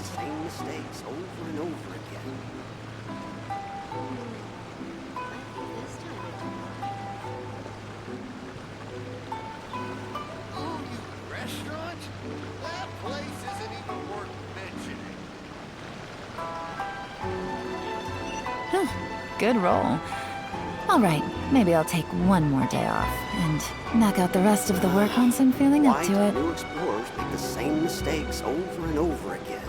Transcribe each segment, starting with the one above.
the same mistakes over and over again. Oh, you restaurant? That place isn't even worth mentioning. Good roll. All right, maybe I'll take one more day off and knock out the rest of the work once I'm feeling up Why to do it. new explorers make the same mistakes over and over again?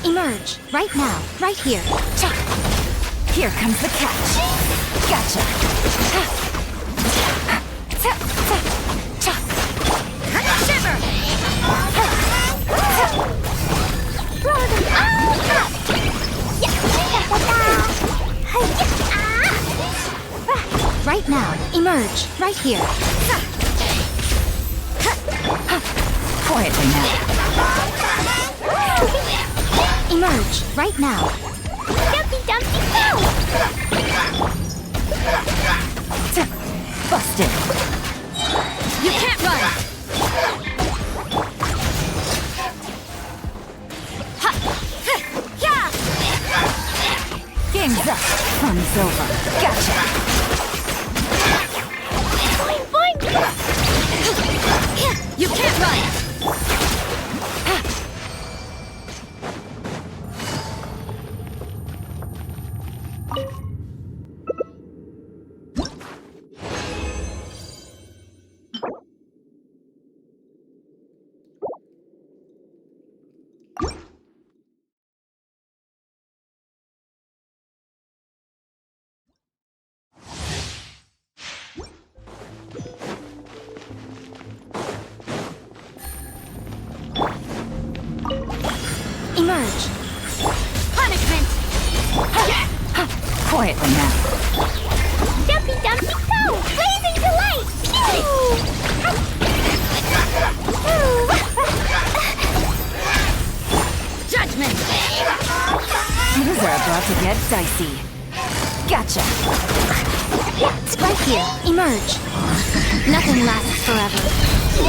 Emerge, right now, right here. Cha! Here comes the catch. Gotcha. Ha! Ta! Ta! Cha! Shiver! Right now, emerge, right here. Quietly now. Emerge, right now. Dumpy, dumpy, go! Busted. You can't run! Ha! Yeah! Game's up. Fun's over. Gotcha. Boing, boing! You can't run! Emerge! Punishment! Quietly now. Dumpy dumpy go! Blazing delight! Judgment! Things are about to get dicey. Gotcha! Right here, emerge. Nothing lasts forever.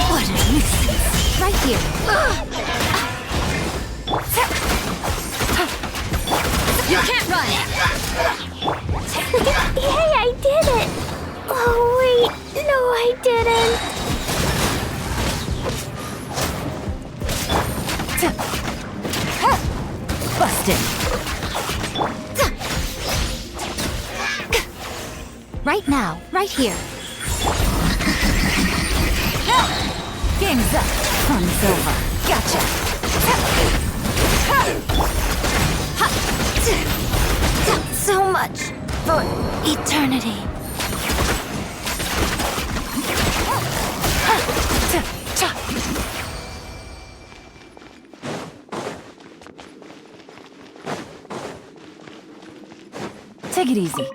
What a nuisance! Right here. You can't run! Hey, I did it! Oh, wait. No, I didn't. Busted! Right now, right here. Game's up. Fun's over. Gotcha! So much for eternity. Take it easy.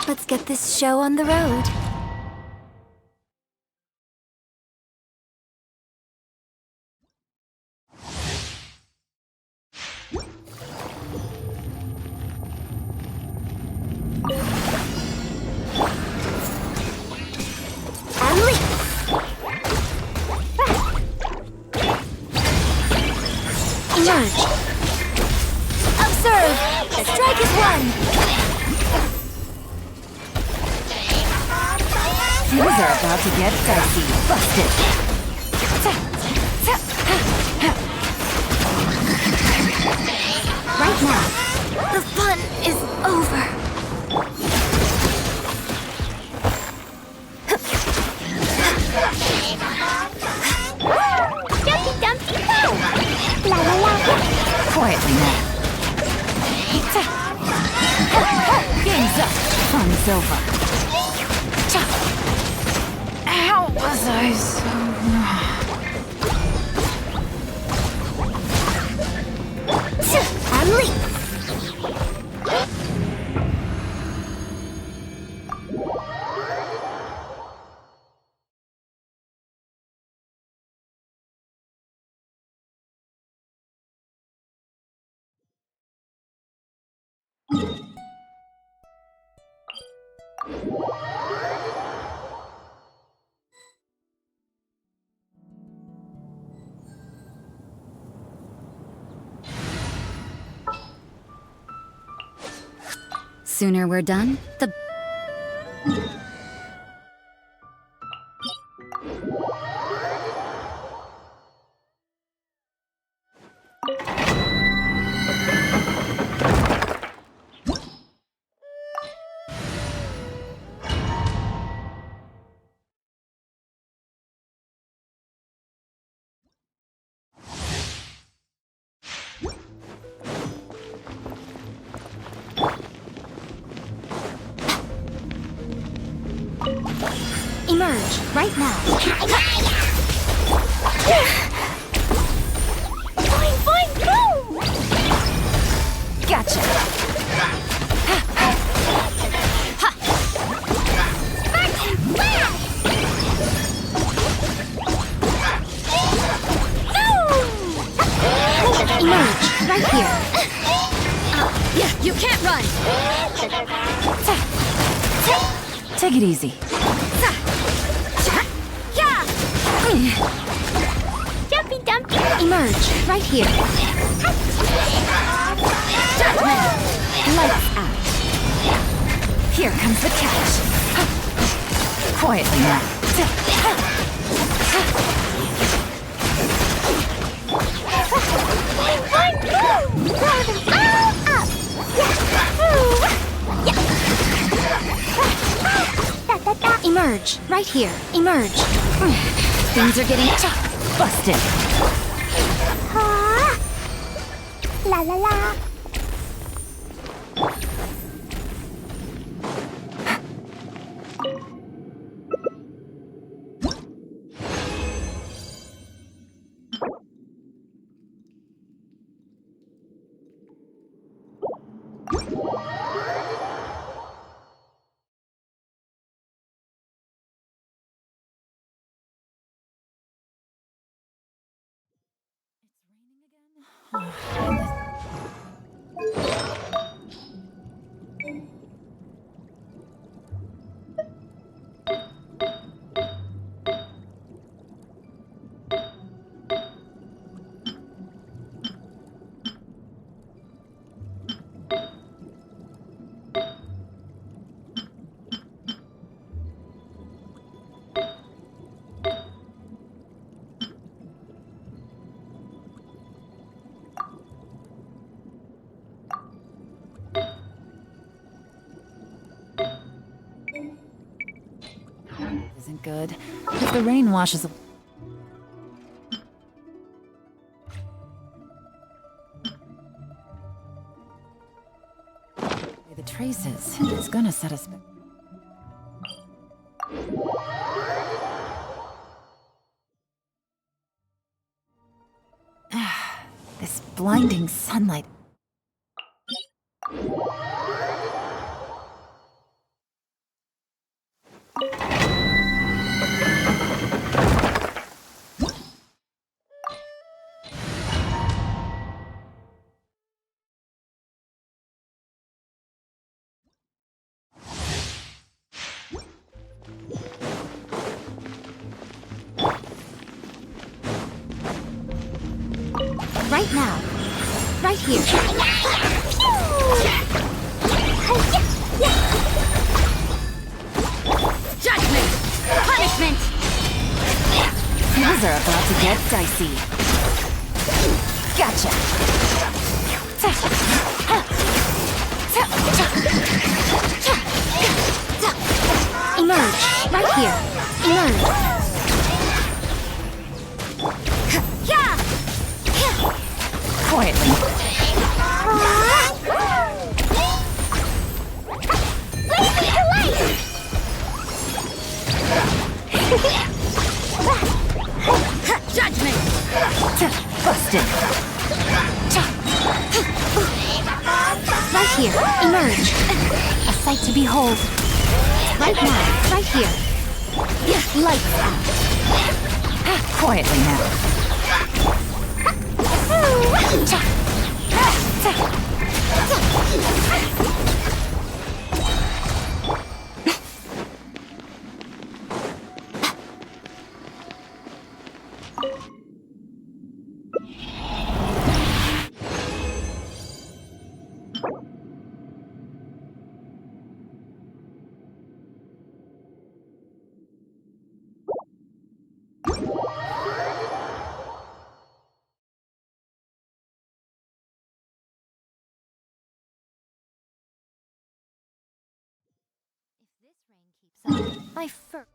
Let's get this show on the road. Emerge. Observe. The strike is won. Things are about to get dicey. Busted. Right now, the fun is over. Dumpty Dumpty Poo! La la la! Quietly now. Game's up. Fun's over. How was I so... Unleash! Sooner we're done, the... Emerge right now. Boing, boing, boom! Gotcha! Emerge right here. Yeah, you can't run! Take it easy. Dumpty Dumpty. Emerge right here. Lights out. Here comes the catch. Quietly now. Blow them all up. Emerge right here. Emerge. Things are getting busted. Ah. La la la. Isn't good. If the rain washes away. The traces, it's gonna set us back. blinding sunlight. Right now. Right here. Judgment! Punishment! Things are about to get dicey. Gotcha. Emerge. Right here. Emerge. Quietly. Judgment! Busted. Right here. Emerge. A sight to behold. Right now. Right here. Lights out. Quietly now. My fur.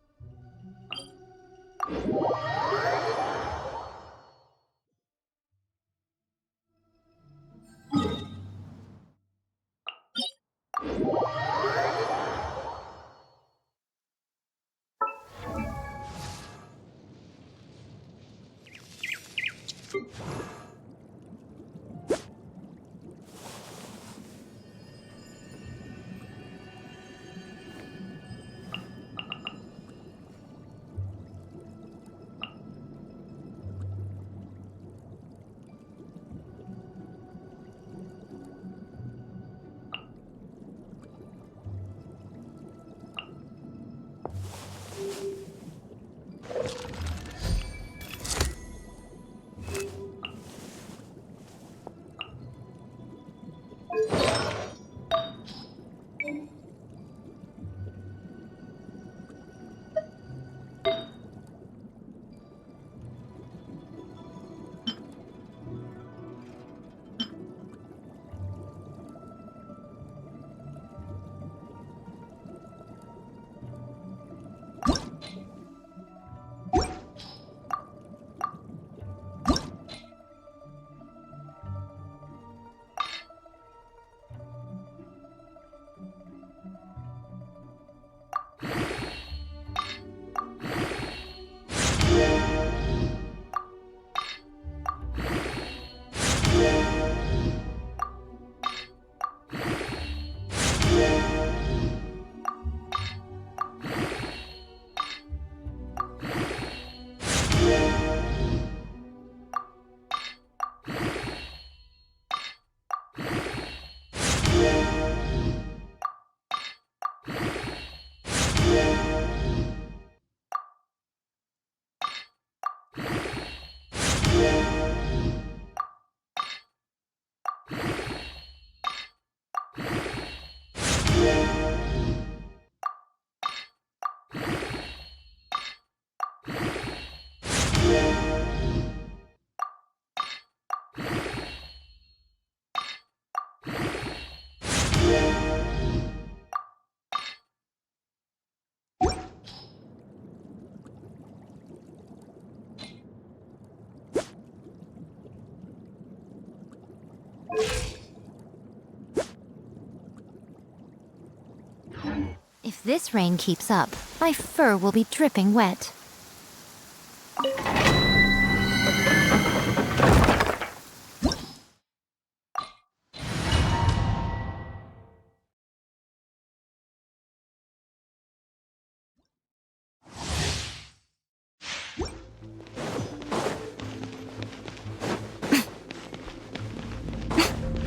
If this rain keeps up, my fur will be dripping wet.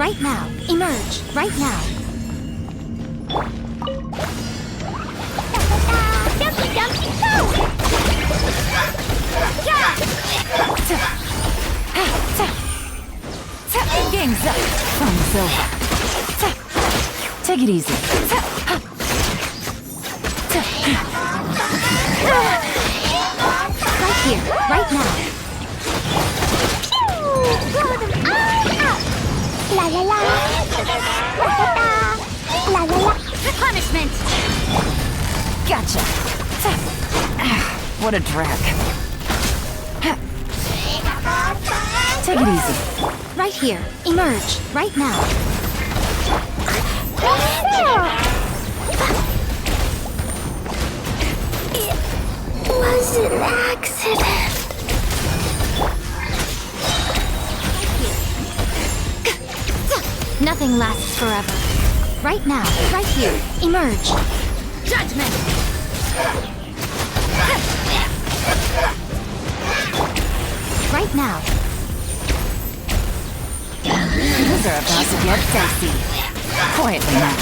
right now. Emerge, right now. Dumpy, dumpy, go! Game's up. Fun's over. Take it easy. Right here, right now. Blow them all up! La la la! La la la! Punishment! Gotcha. What a drag. Take it easy. Right here. Emerge. Right now. It was an accident. Nothing lasts forever. Right now. Right here. Emerge. Judgment! Right now. Things are about to get dicey. Quietly now.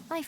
My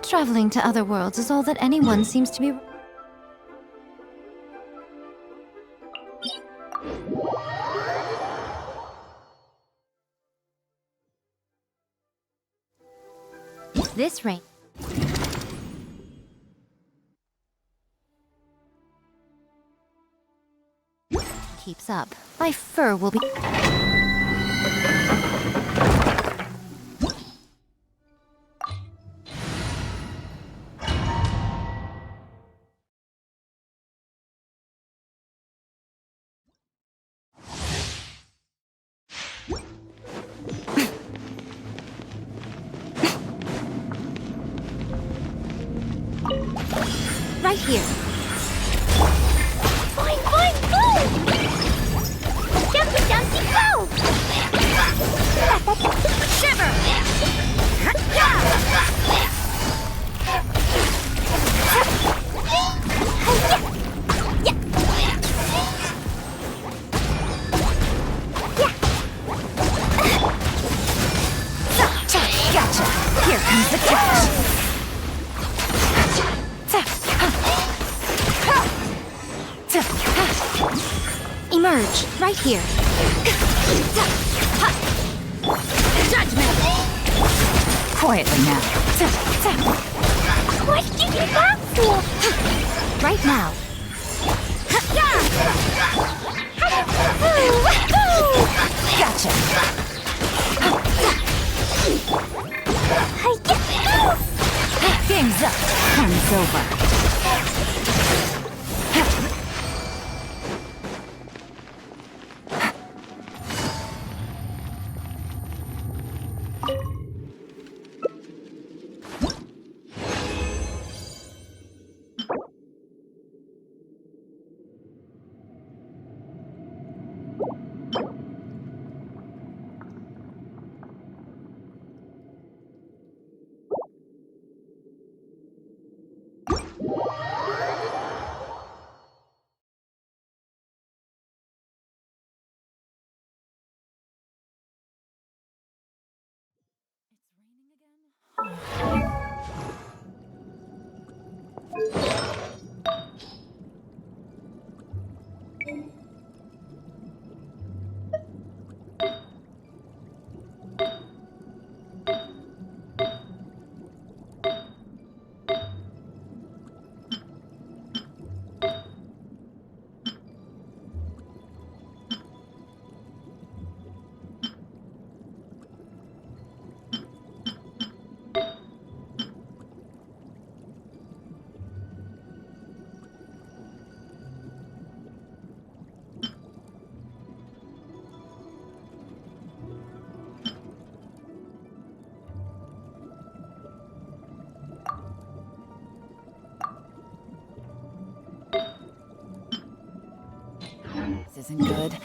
Traveling to other worlds is all that anyone seems to be... This rain keeps up. My fur will be... Right here. Fine, fine, go! Jumpy, jumpy, go! Shiver! Gotcha! Here comes the catch! Emerge, right here. Judgment! Quietly now. What did you back for? Right now. Gotcha! Game's up. Fun's over. isn't good.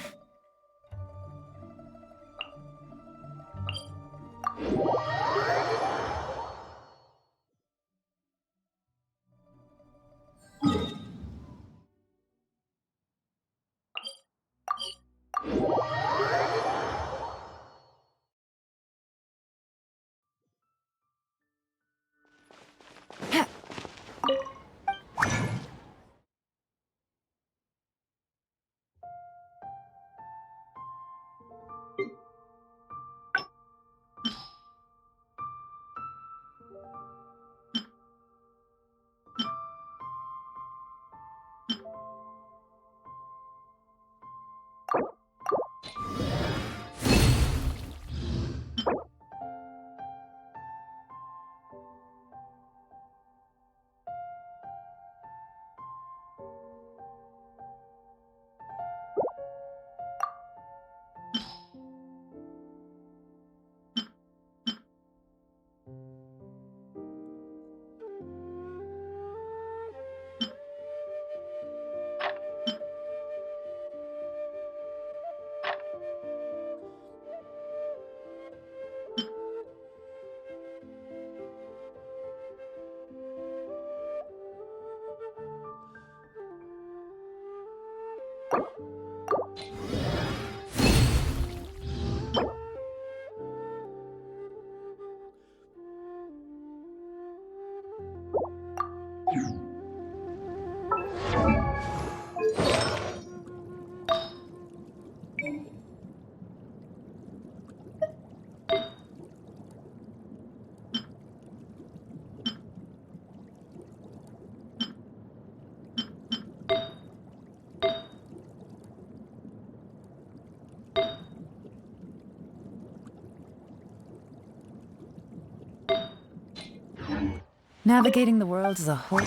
Navigating the world is a whole...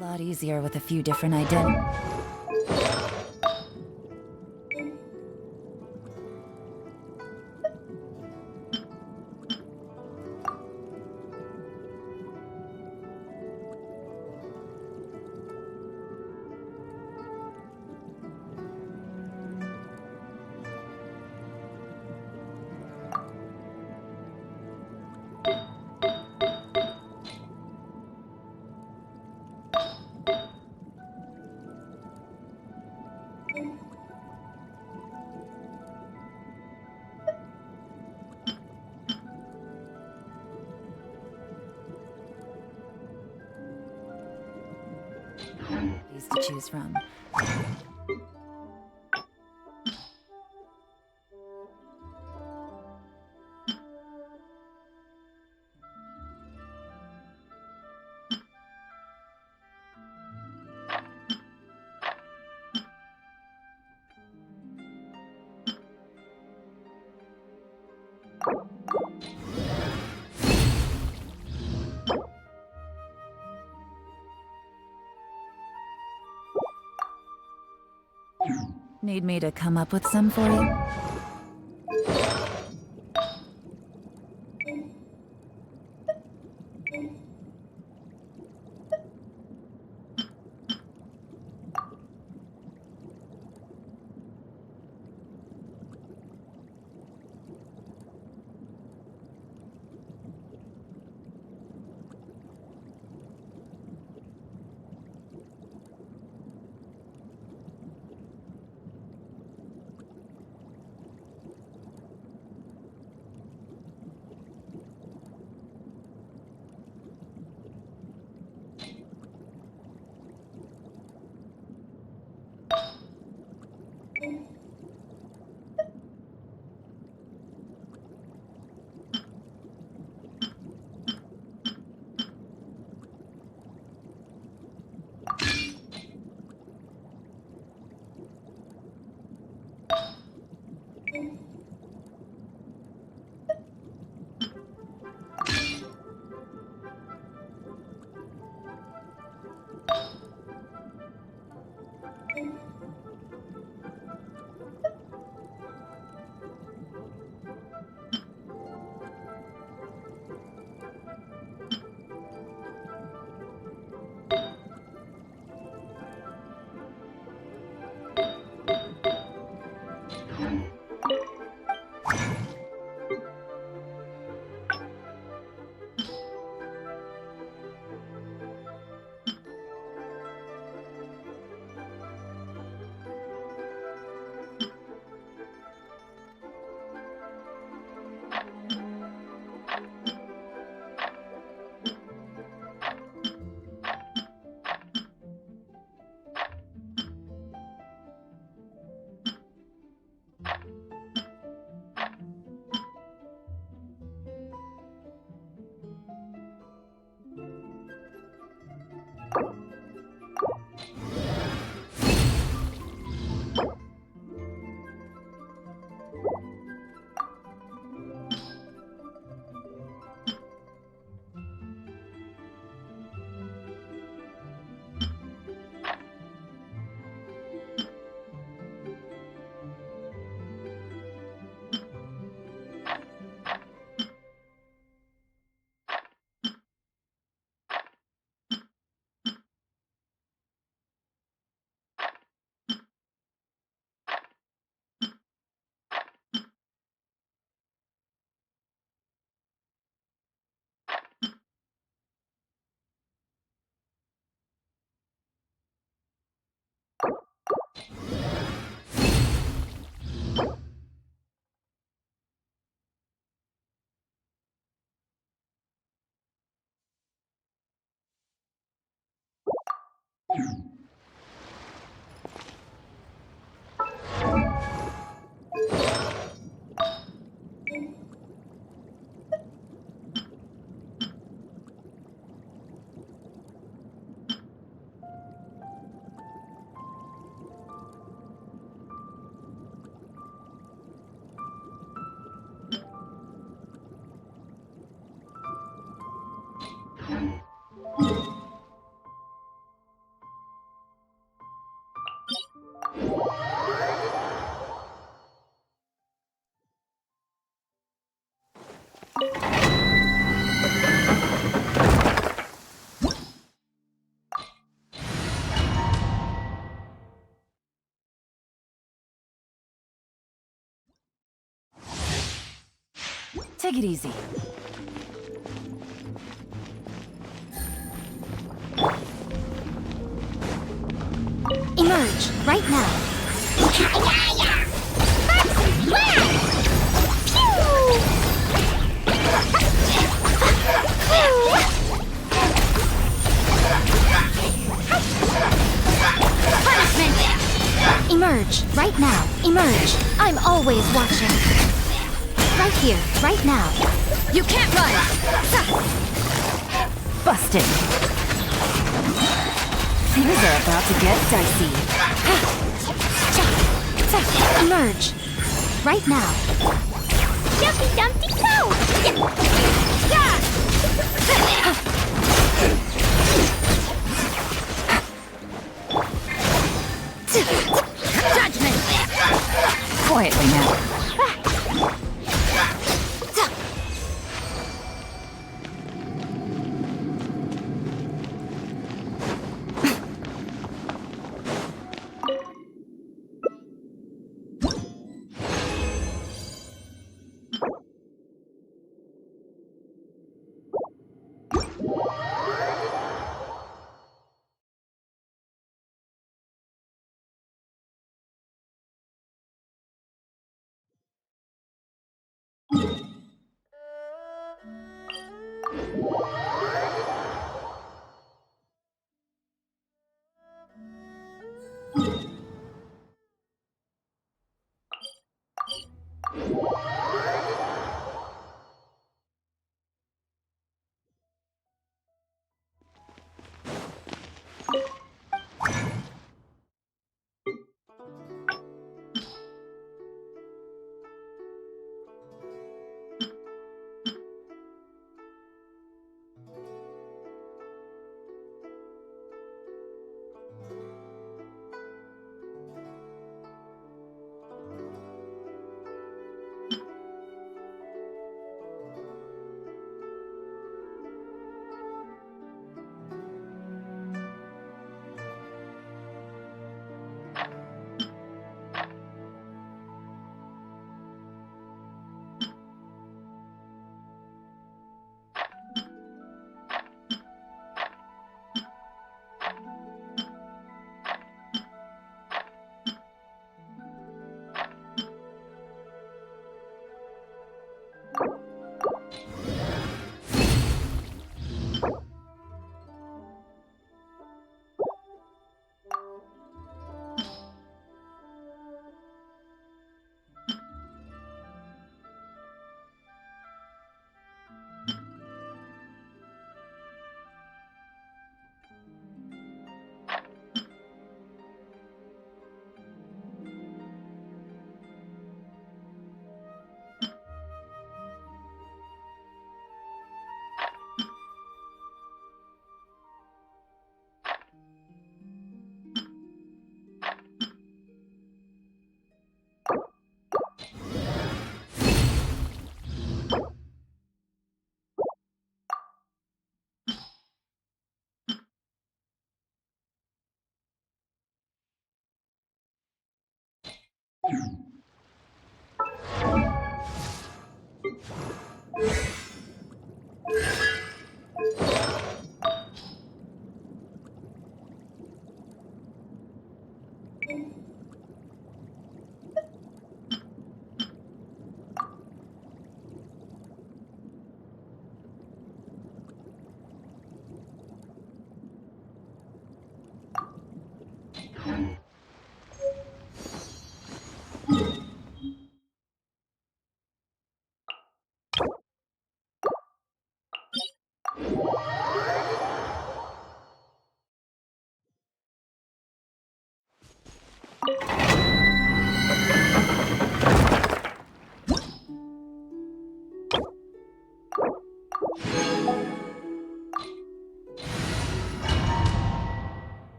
lot easier with a few different identities. To choose from. Need me to come up with some for you? Take it easy. Emerge right now. Punishment! Emerge right now. Emerge. I'm always watching. Right here, right now. You can't run! Busted. Things are about to get dicey. Emerge right now. Jumpy Dumpty Go! Judgment! Quietly now.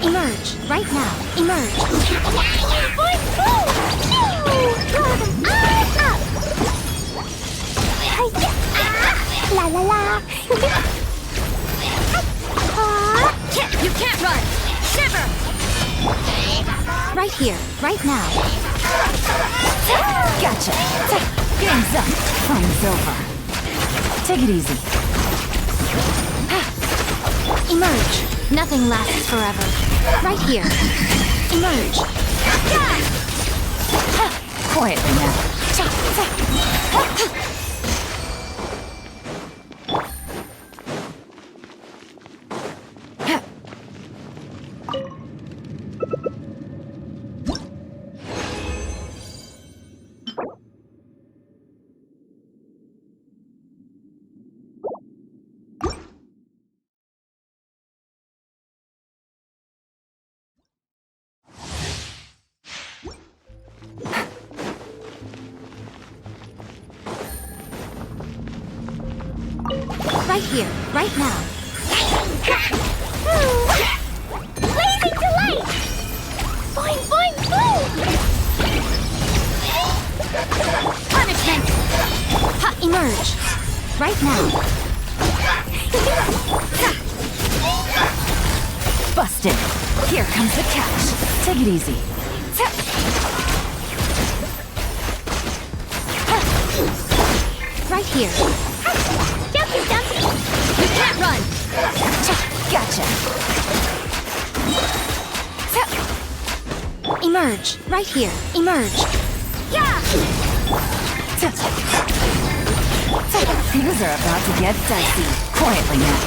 Emerge, right now. Emerge. La la la. You can't run! Shiver! Right here, right now. Gotcha! Game's up! Fun's over. Take it easy. Emerge. Nothing lasts forever. Right here. Emerge. Quietly now. Right here, right now. Blazing delight! Boing, boing, boom! Punishment! Ha, emerge. Right now. Busted! Here comes the catch. Take it easy. Right here. Dumpy, dumpy. You can't run! Gotcha! Emerge. Right here. Emerge. Yeah! Things are about to get dicey. Quietly now.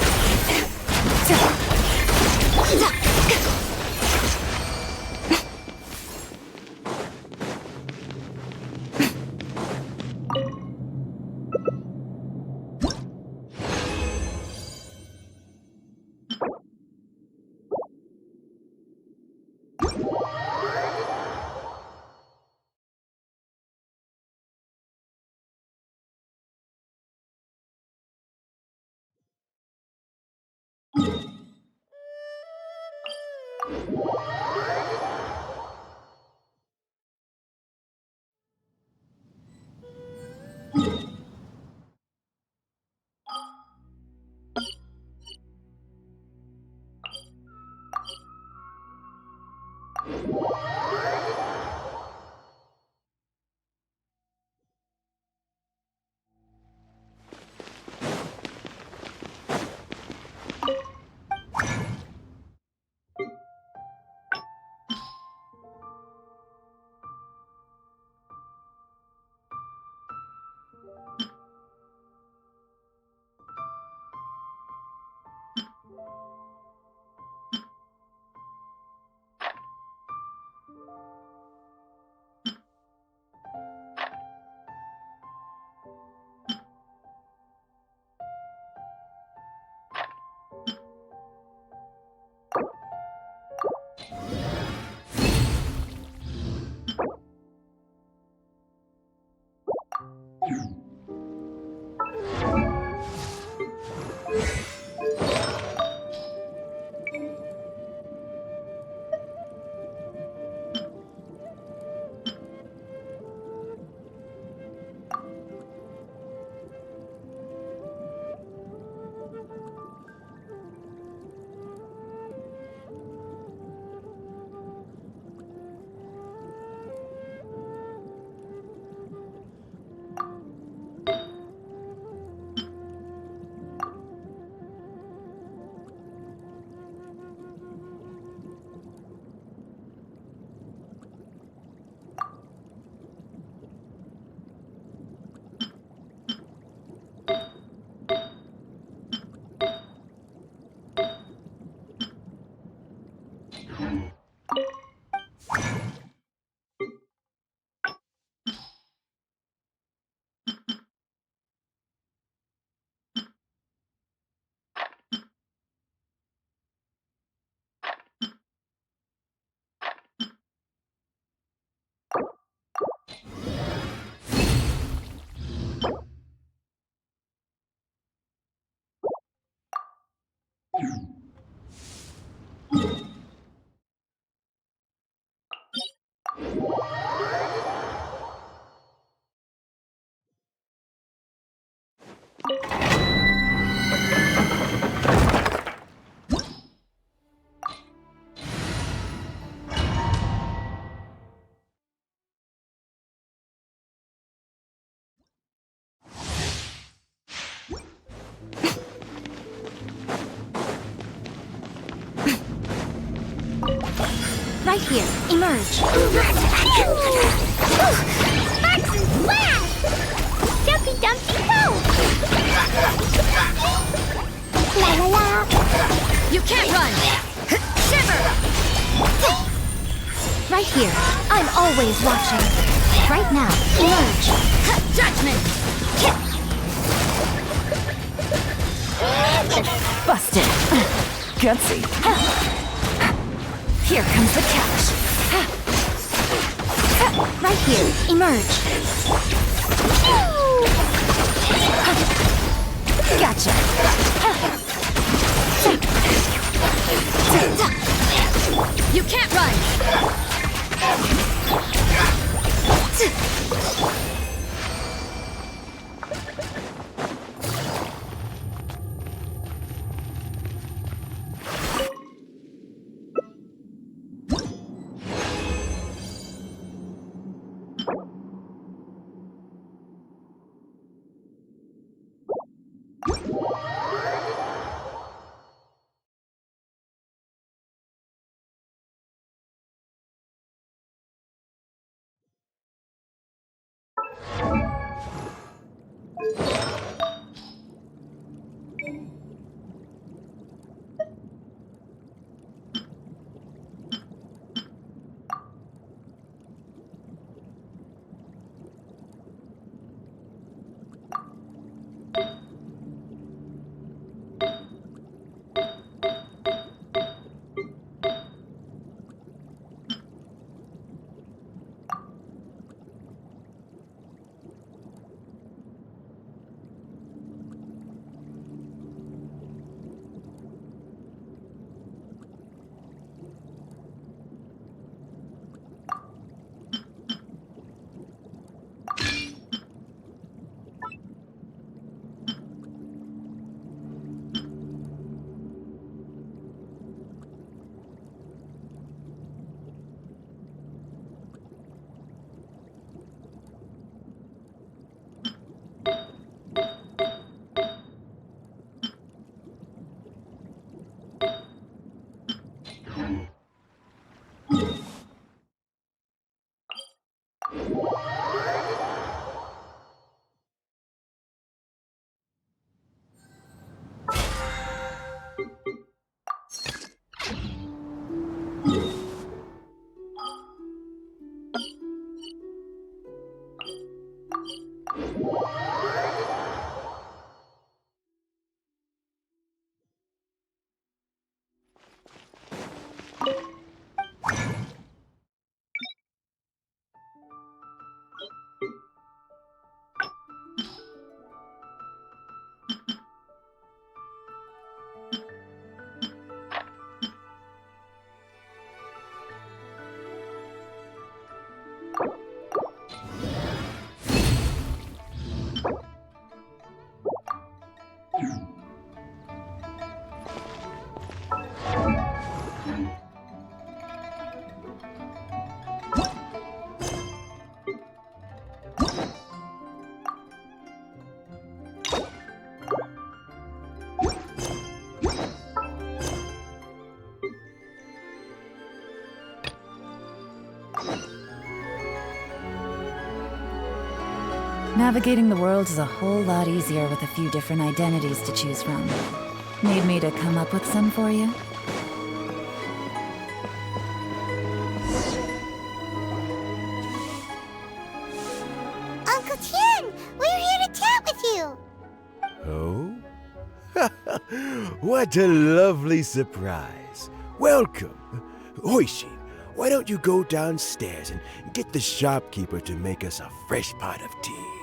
Right here. Emerge. Sparks and flash! Jumpy Dumpty Go! La la la! You can't run! Shiver! Right here. I'm always watching. Right now. Emerge. Judgment! Busted. Gutsy. Here comes the catch. Right here. Emerge. Gotcha. You can't run! Navigating the world is a whole lot easier with a few different identities to choose from. Need me to come up with some for you? Uncle Tien, we're here to chat with you. Oh? What a lovely surprise. Welcome. Oishi, why don't you go downstairs and get the shopkeeper to make us a fresh pot of tea?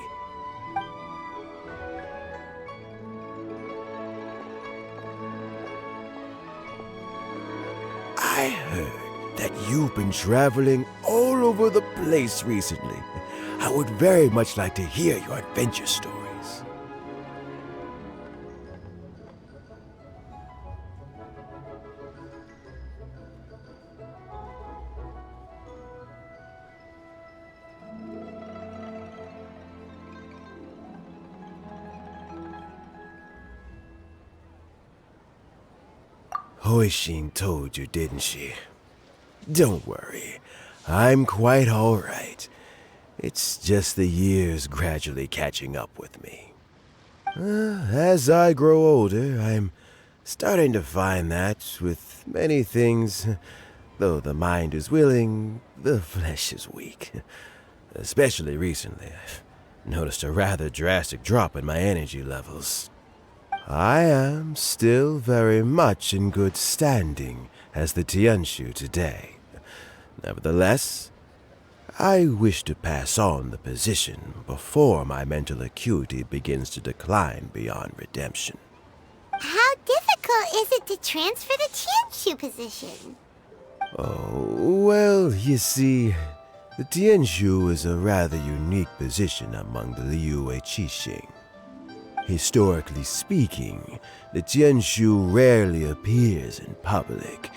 I heard that you've been traveling all all over the place recently. I would very much like to hear your adventure stories. Hoishin told you, didn't she? Don't worry, I'm quite all right. It's just the years gradually catching up with me. As I grow older, I'm starting to find that with many things, though the mind is willing, the flesh is weak. Especially recently, I've noticed a rather drastic drop in my energy levels. I am still very much in good standing as the Tianshu today. Nevertheless, I wish to pass on the position before my mental acuity begins to decline beyond redemption. How difficult is it to transfer the Tianshu position? Oh, well, you see, the Tianshu is a rather unique position among the Liyue Qixing. Historically speaking, the Tianshu rarely appears in public.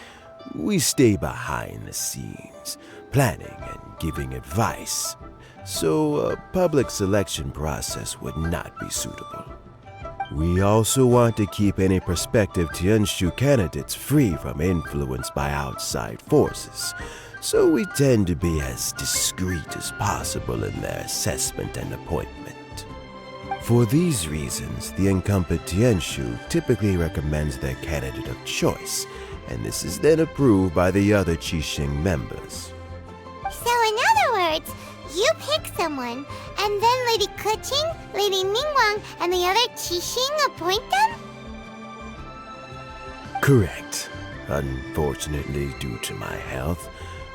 We stay behind the scenes, planning and giving advice, so a public selection process would not be suitable. We also want to keep any prospective Tianshu candidates free from influence by outside forces, so we tend to be as discreet as possible in their assessment and appointment. For these reasons, the incumbent Tianshu typically recommends their candidate of choice, and this is then approved by the other Qixing members. So in other words, you pick someone, and then Lady Keqing, Lady Ningguang, and the other Qixing appoint them? Correct. Unfortunately, due to my health,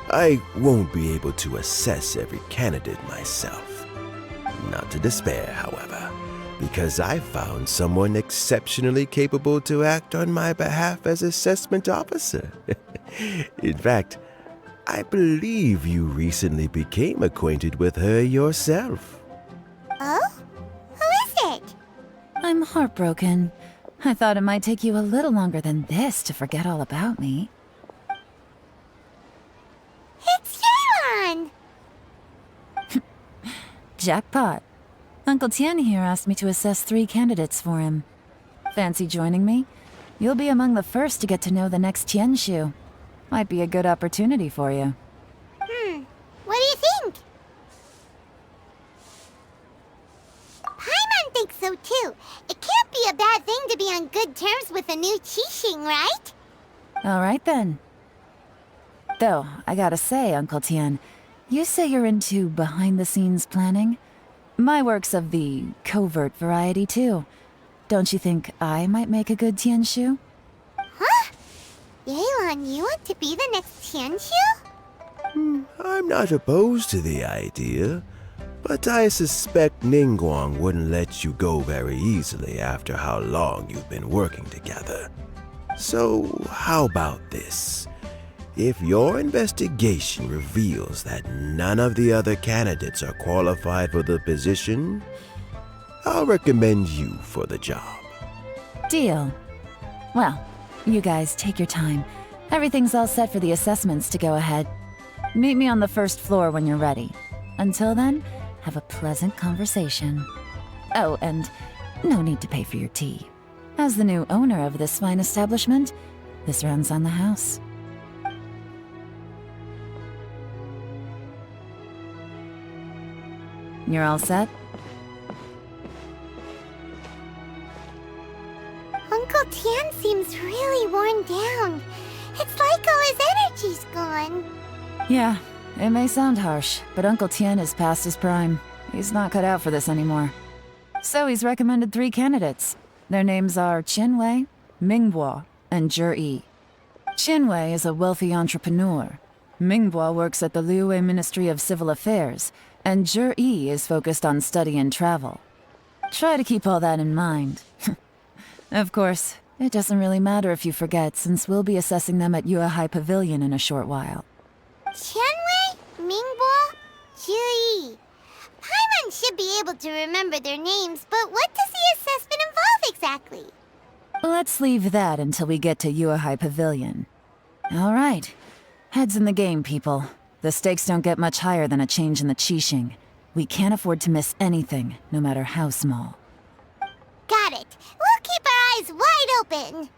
I won't be able to assess every candidate myself. Not to despair, however, because I found someone exceptionally capable to act on my behalf as assessment officer. In fact, I believe you recently became acquainted with her yourself. Oh? Who is it? I'm heartbroken. I thought it might take you a little longer than this to forget all about me. It's Yelan! Jackpot. Uncle Tian here asked me to assess 3 candidates for him. Fancy joining me? You'll be among the first to get to know the next Tianshu. Might be a good opportunity for you. What do you think? Paimon thinks so too. It can't be a bad thing to be on good terms with a new Qixing, right? Alright then. Though, I gotta say, Uncle Tian, you say you're into behind-the-scenes planning? My work's of the covert variety too. Don't you think I might make a good Tianshu? Huh? Yelan, you want to be the next Tianshu? I'm not opposed to the idea, but I suspect Ningguang wouldn't let you go very easily after how long you've been working together. So, how about this? If your investigation reveals that none of the other candidates are qualified for the position, I'll recommend you for the job. Deal. Well, you guys take your time. Everything's all set for the assessments to go ahead. Meet me on the first floor when you're ready. Until then, have a pleasant conversation. Oh, and no need to pay for your tea. As the new owner of this fine establishment, this runs on the house. You're all set? Uncle Tian seems really worn down. It's like all his energy's gone. Yeah, it may sound harsh, but Uncle Tian is past his prime. He's not cut out for this anymore. So he's recommended 3 candidates. Their names are Qinwei, Mingbo, and Zhi. Qinwei is a wealthy entrepreneur. Mingbo works at the Liyue Ministry of Civil Affairs, and Zhi is focused on study and travel. Try to keep all that in mind. Of course, it doesn't really matter if you forget, since we'll be assessing them at Yuehai Pavilion in a short while. Qinwei, Mingbo, Jui. Paimon should be able to remember their names, but what does the assessment involve exactly? Let's leave that until we get to Yuehai Pavilion. All right. Heads in the game, people. The stakes don't get much higher than a change in the Qixing. We can't afford to miss anything, no matter how small. Got it. We'll keep our eyes wide open.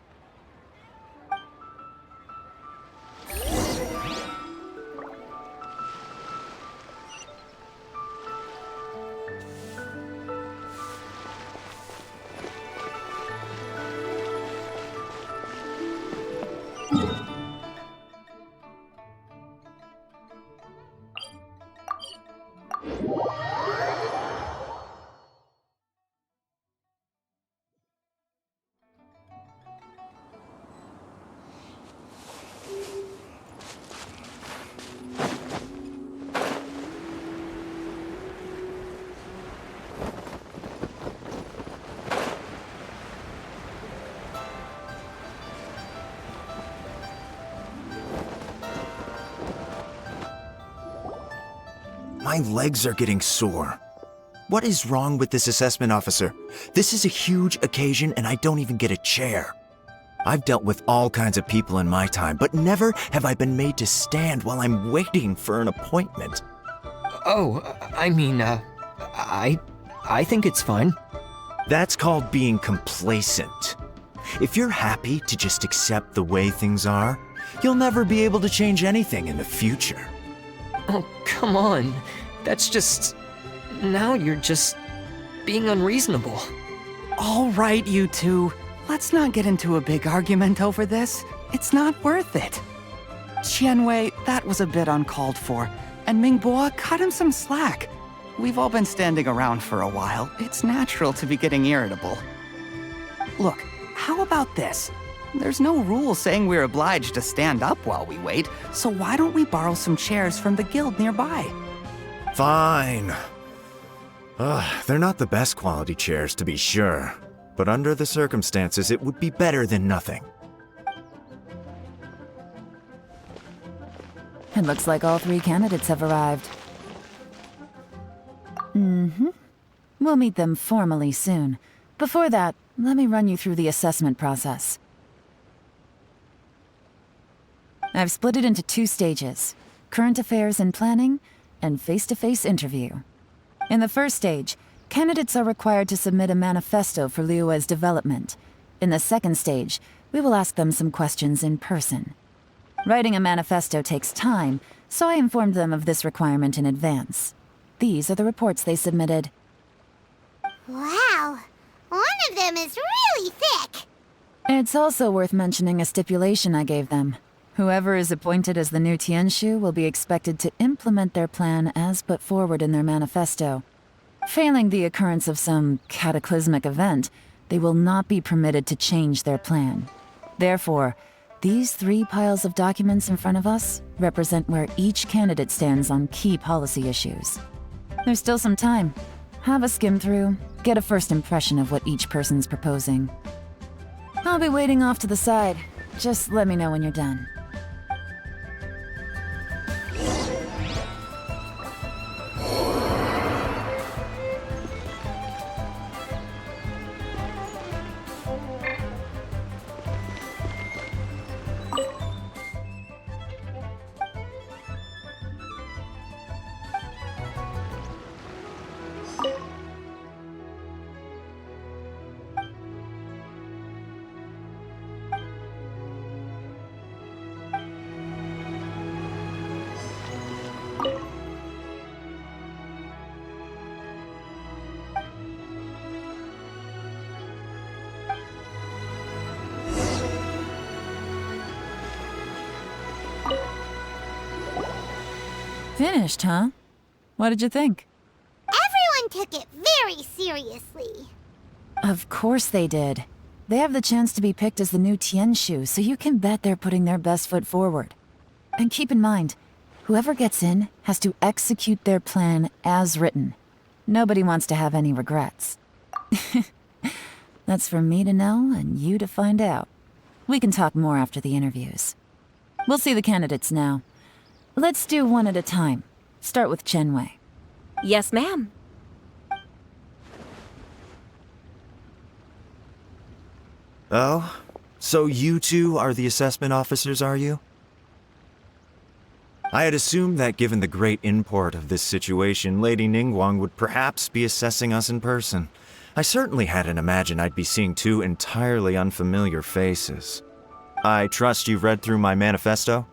My legs are getting sore. What is wrong with this assessment officer? This is a huge occasion and I don't even get a chair. I've dealt with all kinds of people in my time, but never have I been made to stand while I'm waiting for an appointment. Oh, I think it's fine. That's called being complacent. If you're happy to just accept the way things are, you'll never be able to change anything in the future. Oh, come on. That's just... Now you're just being unreasonable. All right, you two. Let's not get into a big argument over this. It's not worth it. Qianwei, that was a bit uncalled for. And Mingbo, cut him some slack. We've all been standing around for a while. It's natural to be getting irritable. Look, how about this? There's no rule saying we're obliged to stand up while we wait, so why don't we borrow some chairs from the guild nearby? Fine. They're not the best quality chairs, to be sure. But under the circumstances, it would be better than nothing. It looks like all 3 candidates have arrived. We'll meet them formally soon. Before that, let me run you through the assessment process. I've split it into 2 stages: current affairs and planning, and face-to-face interview. In the first stage, candidates are required to submit a manifesto for Liyue's development. In the second stage, we will ask them some questions in person. Writing a manifesto takes time, so I informed them of this requirement in advance. These are the reports they submitted. Wow, one of them is really thick. It's also worth mentioning a stipulation I gave them. Whoever is appointed as the new Tianshu will be expected to implement their plan as put forward in their manifesto. Failing the occurrence of some cataclysmic event, they will not be permitted to change their plan. Therefore, these 3 piles of documents in front of us represent where each candidate stands on key policy issues. There's still some time. Have a skim through, get a first impression of what each person's proposing. I'll be waiting off to the side. Just let me know when you're done. Finished, huh? What did you think? Everyone took it very seriously. Of course they did. They have the chance to be picked as the new Tianshu, so you can bet they're putting their best foot forward. And keep in mind, whoever gets in has to execute their plan as written. Nobody wants to have any regrets. That's for me to know and you to find out. We can talk more after the interviews. We'll see the candidates now. Let's do one at a time. start with Chenwei. Yes, ma'am. Oh? So you two are the assessment officers, are you? I had assumed that given the great import of this situation, Lady Ningguang would perhaps be assessing us in person. I certainly hadn't imagined I'd be seeing two entirely unfamiliar faces. I trust you've read through my manifesto?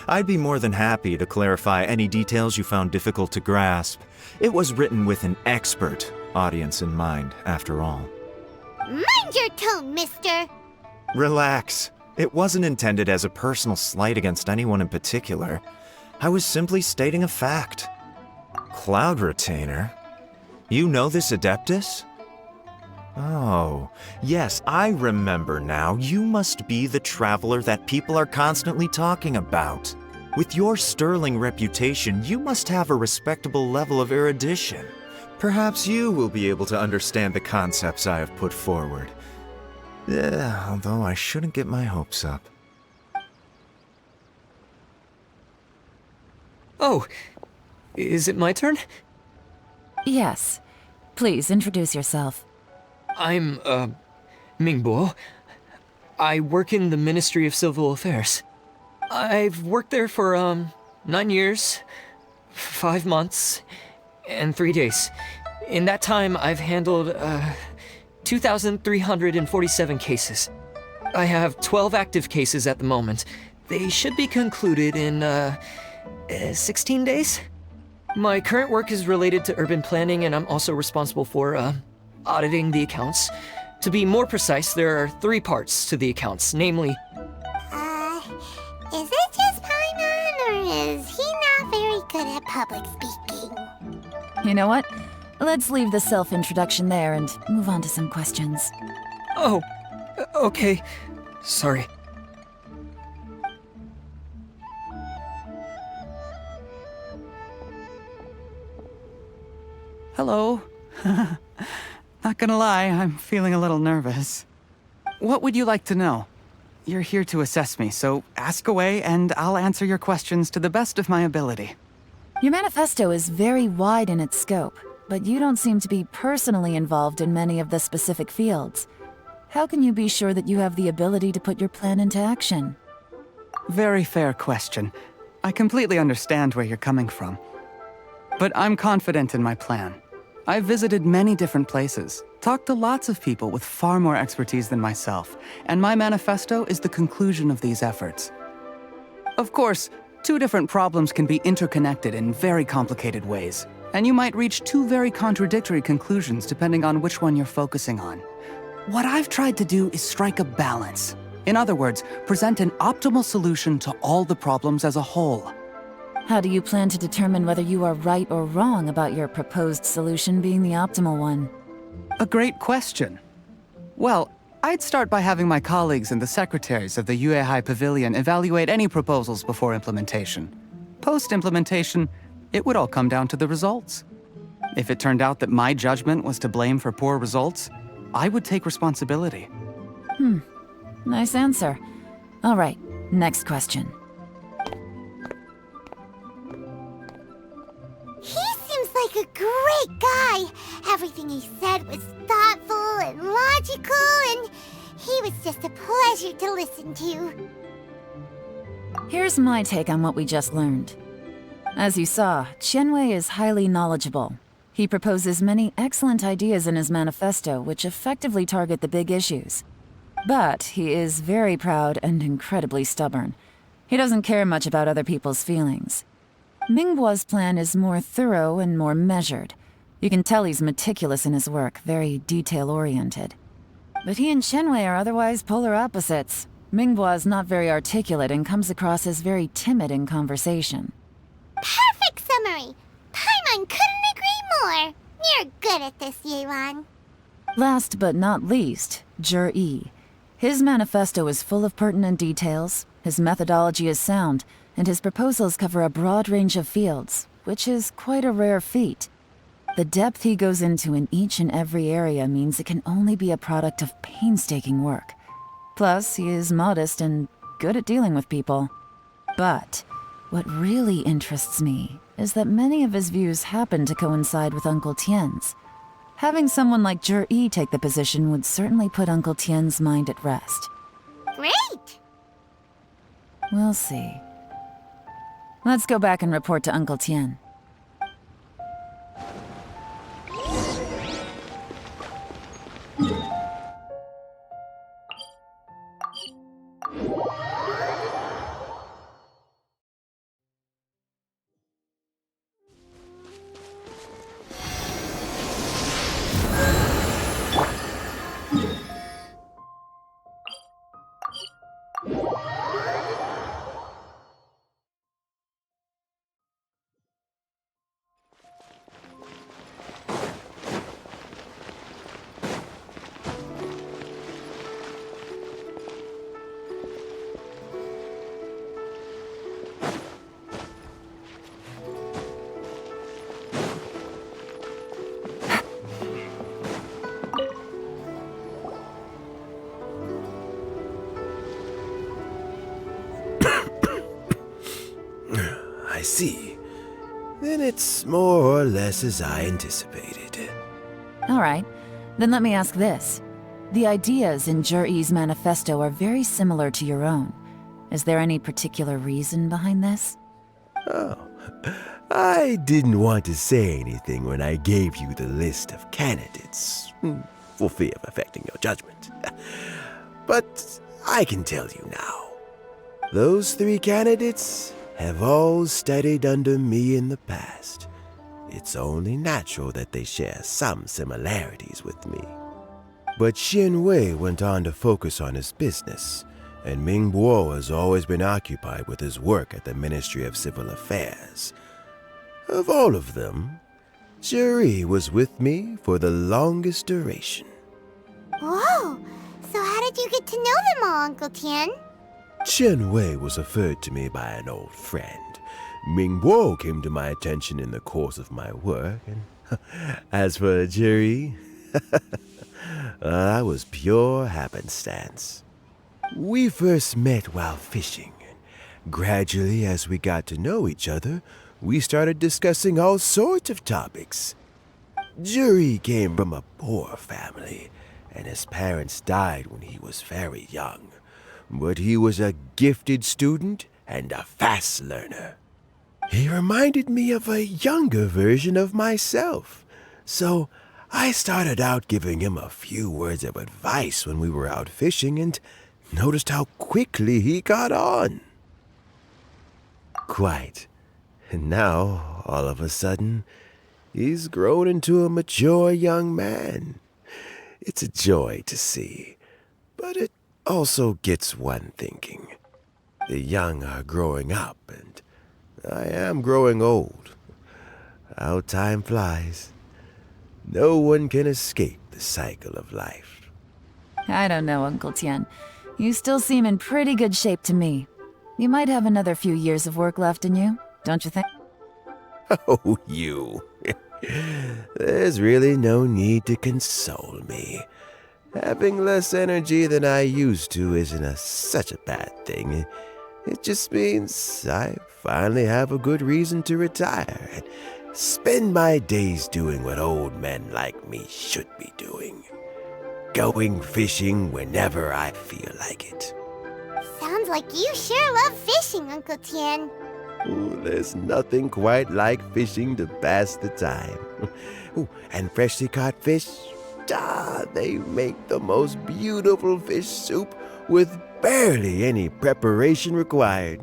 I'd be more than happy to clarify any details you found difficult to grasp. It was written with an expert audience in mind, after all. Mind your tone, mister! Relax. It wasn't intended as a personal slight against anyone in particular. I was simply stating a fact. Cloud Retainer? You know this Adeptus? Oh, yes, I remember now. You must be the traveler that people are constantly talking about. With your sterling reputation, you must have a respectable level of erudition. Perhaps you will be able to understand the concepts I have put forward. Yeah, although I shouldn't get my hopes up. Oh, is it my turn? Yes. Please introduce yourself. I'm, Mingbo. I work in the Ministry of Civil Affairs. I've worked there for, 9 years, 5 months, and 3 days. In that time, I've handled, 2,347 cases. I have 12 active cases at the moment. They should be concluded in, 16 days? My current work is related to urban planning, and I'm also responsible for, auditing the accounts. To be more precise, there are 3 parts to the accounts, namely... Is it just Paimon, or is he not very good at public speaking? You know what? Let's leave the self-introduction there and move on to some questions. Oh, okay. Sorry. Hello. Not gonna lie, I'm feeling a little nervous. What would you like to know? You're here to assess me, so ask away and I'll answer your questions to the best of my ability. Your manifesto is very wide in its scope, but you don't seem to be personally involved in many of the specific fields. How can you be sure that you have the ability to put your plan into action? Very fair question. I completely understand where you're coming from. But I'm confident in my plan. I've visited many different places, talked to lots of people with far more expertise than myself, and my manifesto is the conclusion of these efforts. Of course, 2 different problems can be interconnected in very complicated ways, and you might reach 2 very contradictory conclusions depending on which one you're focusing on. What I've tried to do is strike a balance. In other words, present an optimal solution to all the problems as a whole. How do you plan to determine whether you are right or wrong about your proposed solution being the optimal one? A great question. Well, I'd start by having my colleagues and the secretaries of the Yuehai Pavilion evaluate any proposals before implementation. Post-implementation, it would all come down to the results. If it turned out that my judgment was to blame for poor results, I would take responsibility. Nice answer. All right, next question. He seems like a great guy. Everything he said was thoughtful and logical, and he was just a pleasure to listen to. Here's my take on what we just learned. As you saw, Chenwei is highly knowledgeable. He proposes many excellent ideas in his manifesto which effectively target the big issues. But he is very proud and incredibly stubborn. He doesn't care much about other people's feelings. Mingbo's plan is more thorough and more measured. You can tell he's meticulous in his work, very detail-oriented. But he and Chenwei are otherwise polar opposites. Mingbo is not very articulate and comes across as very timid in conversation. Perfect summary! Paimon couldn't agree more! You're good at this, Yelan. Last but not least, Jur-E. His manifesto is full of pertinent details, his methodology is sound, and his proposals cover a broad range of fields, which is quite a rare feat. The depth he goes into in each and every area means it can only be a product of painstaking work. Plus, he is modest and good at dealing with people. But what really interests me is that many of his views happen to coincide with Uncle Tien's. Having someone like Yi take the position would certainly put Uncle Tien's mind at rest. Great! We'll see. Let's go back and report to Uncle Tien. I see. Then it's more or less as I anticipated. All right, then let me ask this. The ideas in Yi's manifesto are very similar to your own. Is there any particular reason behind this? Oh, I didn't want to say anything when I gave you the list of candidates, for fear of affecting your judgment. But I can tell you now. Those 3 candidates have all studied under me in the past. It's only natural that they share some similarities with me. But Xin Wei went on to focus on his business, and Ming Bo has always been occupied with his work at the Ministry of Civil Affairs. Of all of them, Yi was with me for the longest duration. Whoa! So how did you get to know them all, Uncle Tien? Chen Wei was referred to me by an old friend. Ming Bo came to my attention in the course of my work, and as for Yi, that was pure happenstance. We first met while fishing, and gradually as we got to know each other, we started discussing all sorts of topics. Yi came from a poor family, and his parents died when he was very young. But he was a gifted student and a fast learner. He reminded me of a younger version of myself, so I started out giving him a few words of advice when we were out fishing and noticed how quickly he got on. Quite. And now, all of a sudden, he's grown into a mature young man. It's a joy to see, but it also gets one thinking. The young are growing up, and I am growing old. How time flies. No one can escape the cycle of life. I don't know, Uncle Tien. You still seem in pretty good shape to me. You might have another few years of work left in you, don't you think? Oh, you. There's really no need to console me. Having less energy than I used to isn't such a bad thing. It just means I finally have a good reason to retire and spend my days doing what old men like me should be doing. Going fishing whenever I feel like it. Sounds like you sure love fishing, Uncle Tien. Ooh, there's nothing quite like fishing to pass the time. Ooh, and freshly caught fish, they make the most beautiful fish soup with barely any preparation required.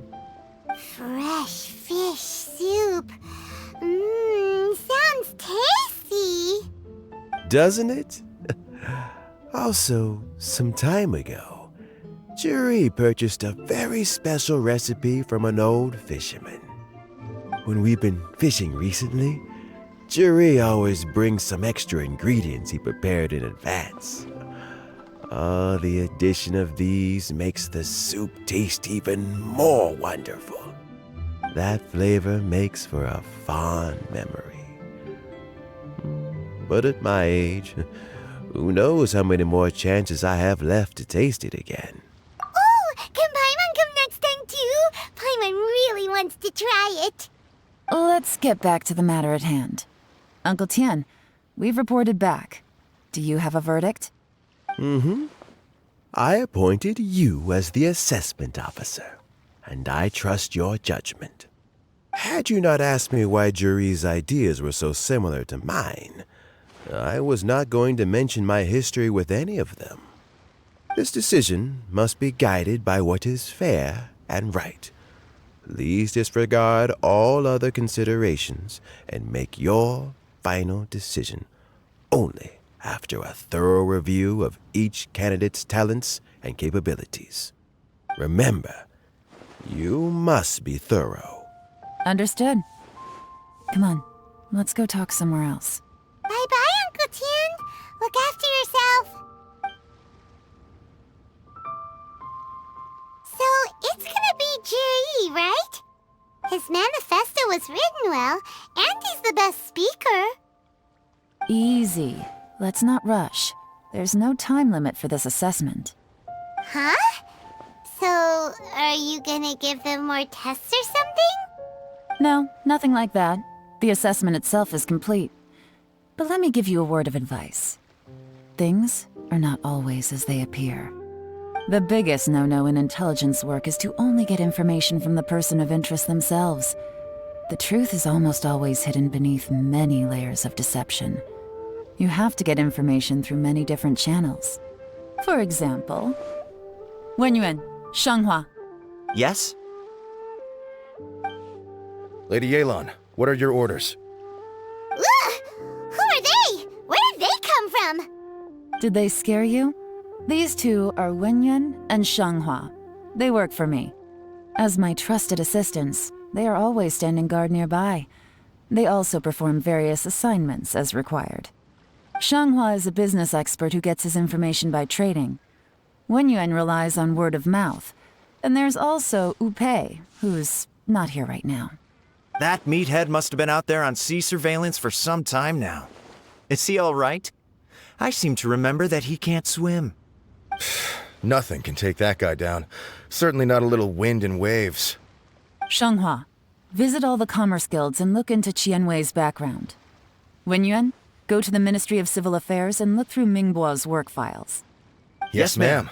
Fresh fish soup. Sounds tasty. Doesn't it? Also, some time ago, Yi purchased a very special recipe from an old fisherman. When we've been fishing recently, Yi always brings some extra ingredients he prepared in advance. The addition of these makes the soup taste even more wonderful. That flavor makes for a fond memory. But at my age, who knows how many more chances I have left to taste it again. Oh, can Paimon come next time too? Paimon really wants to try it. Let's get back to the matter at hand. Uncle Tian, we've reported back. Do you have a verdict? I appointed you as the assessment officer, and I trust your judgment. Had you not asked me why Juri's ideas were so similar to mine, I was not going to mention my history with any of them. This decision must be guided by what is fair and right. Please disregard all other considerations and make your final decision only after a thorough review of each candidate's talents and capabilities. Remember, you must be thorough. Understood. Come on, let's go talk somewhere else. Bye-bye, Uncle Tian. Look after yourself. So, it's gonna be Jiri, right? His manifesto was written well, and he's the best speaker. Easy. Let's not rush. There's no time limit for this assessment. Huh? So, are you gonna give them more tests or something? No, nothing like that. The assessment itself is complete. But let me give you a word of advice. Things are not always as they appear. The biggest no-no in intelligence work is to only get information from the person of interest themselves. The truth is almost always hidden beneath many layers of deception. You have to get information through many different channels. For example, Wenyuan, Shanghua. Yes? Lady Yelan, what are your orders? Ugh! Who are they? Where did they come from? Did they scare you? These two are Wenyuan and Shanghua. They work for me. As my trusted assistants, they are always standing guard nearby. They also perform various assignments as required. Shanghua is a business expert who gets his information by trading. Wenyuan relies on word of mouth. And there's also Upei, who's not here right now. That meathead must have been out there on sea surveillance for some time now. Is he all right? I seem to remember that he can't swim. Nothing can take that guy down. Certainly not a little wind and waves. Shanghua, visit all the commerce guilds and look into Qianwei's background. Wenyuan, go to the Ministry of Civil Affairs and look through Mingbo's work files. Yes, ma'am.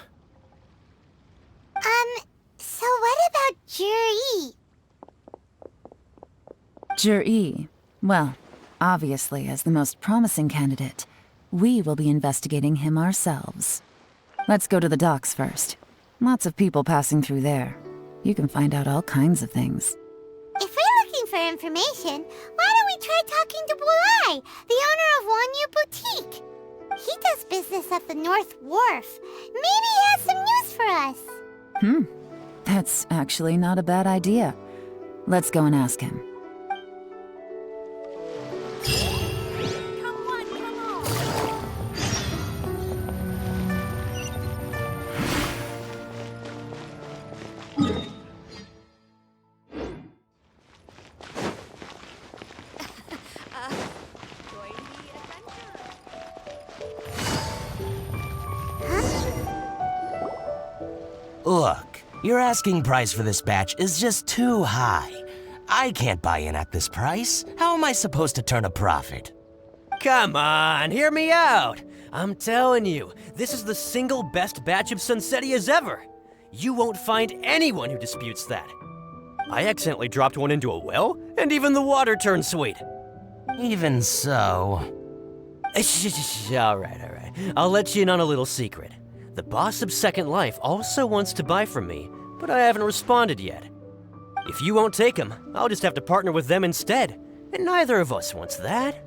So what about Jiri? Jiri, well, obviously as the most promising candidate, we will be investigating him ourselves. Let's go to the docks first. Lots of people passing through there. You can find out all kinds of things. If we're looking for information, why don't we try talking to Bulai, the owner of Wanyu Boutique? He does business at the North Wharf. Maybe he has some news for us. That's actually not a bad idea. Let's go and ask him. Look, your asking price for this batch is just too high. I can't buy in at this price. How am I supposed to turn a profit? Come on, hear me out. I'm telling you, this is the single best batch of Sunsetias ever. You won't find anyone who disputes that. I accidentally dropped one into a well, and even the water turned sweet. Even so... All right. I'll let you in on a little secret. The boss of Second Life also wants to buy from me, but I haven't responded yet. If you won't take him, I'll just have to partner with them instead, and neither of us wants that.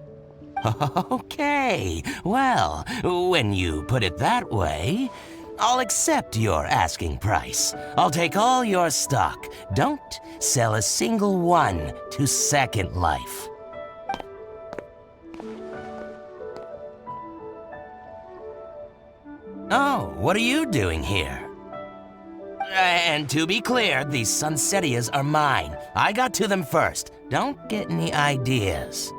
Okay, well, when you put it that way, I'll accept your asking price. I'll take all your stock. Don't sell a single one to Second Life. Oh, what are you doing here? And to be clear, these Sunsetias are mine. I got to them first. Don't get any ideas.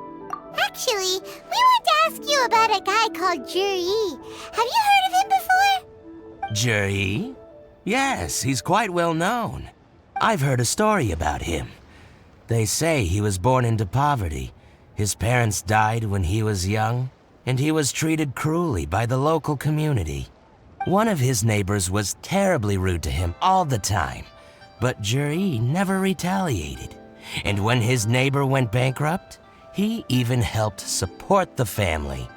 Actually, we want to ask you about a guy called Jiri. Have you heard of him before? Jiri? Yes, he's quite well known. I've heard a story about him. They say he was born into poverty. His parents died when he was young, and he was treated cruelly by the local community. One of his neighbors was terribly rude to him all the time, but Juri never retaliated. And when his neighbor went bankrupt, he even helped support the family.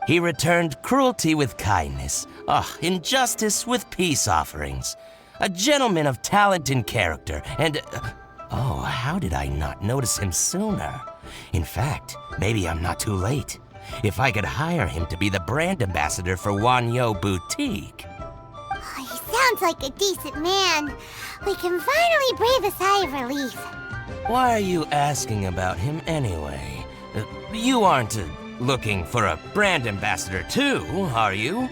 He returned cruelty with kindness, injustice with peace offerings. A gentleman of talent and character, and... oh, how did I not notice him sooner? In fact, maybe I'm not too late. If I could hire him to be the brand ambassador for Wanyo Boutique. He sounds like a decent man. We can finally breathe a sigh of relief. Why are you asking about him anyway? You aren't looking for a brand ambassador too, are you?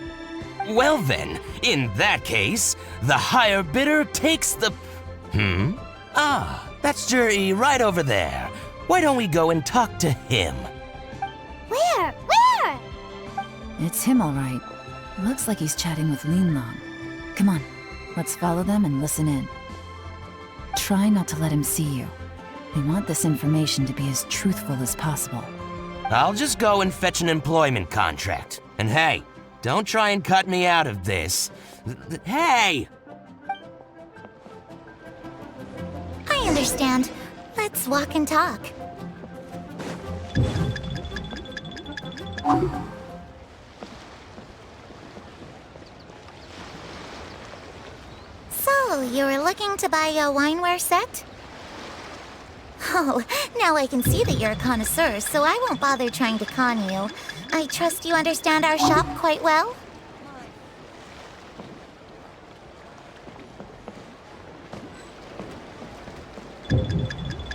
Well then, in that case, the higher bidder takes the... that's Juri right over there. Why don't we go and talk to him? Where? Where? It's him, all right. Looks like he's chatting with Yelan. Come on, let's follow them and listen in. Try not to let him see you. We want this information to be as truthful as possible. I'll just go and fetch an employment contract. And hey, don't try and cut me out of this. Hey! I understand. Let's walk and talk. So, you were looking to buy a wineware set? Oh, now I can see that you're a connoisseur, so I won't bother trying to con you. I trust you understand our shop quite well?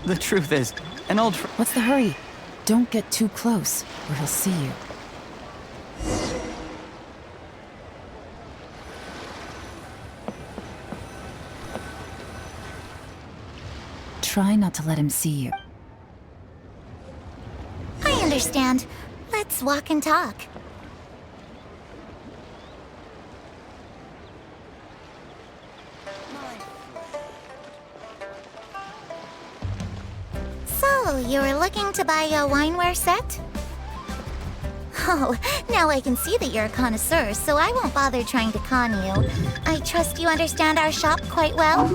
The truth is, an old What's the hurry? Don't get too close, or he'll see you. Try not to let him see you. I understand. Let's walk and talk. So, you were looking to buy a wineware set? Oh, now I can see that you're a connoisseur, so I won't bother trying to con you. I trust you understand our shop quite well?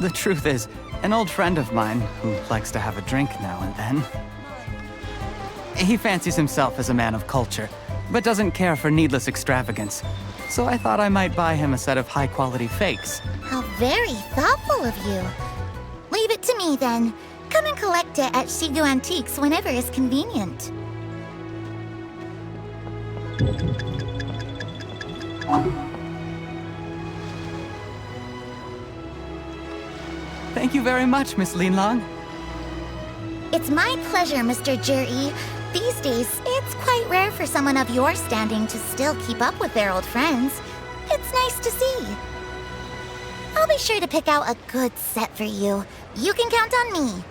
The truth is, an old friend of mine, who likes to have a drink now and then, he fancies himself as a man of culture, but doesn't care for needless extravagance. So I thought I might buy him a set of high-quality fakes. How very thoughtful of you. Leave it to me, then. Come and collect it at Shigu Antiques whenever is convenient. Thank you very much, Miss Yelan. It's my pleasure, Mr. Juri. These days, it's quite rare for someone of your standing to still keep up with their old friends. It's nice to see. I'll be sure to pick out a good set for you. You can count on me.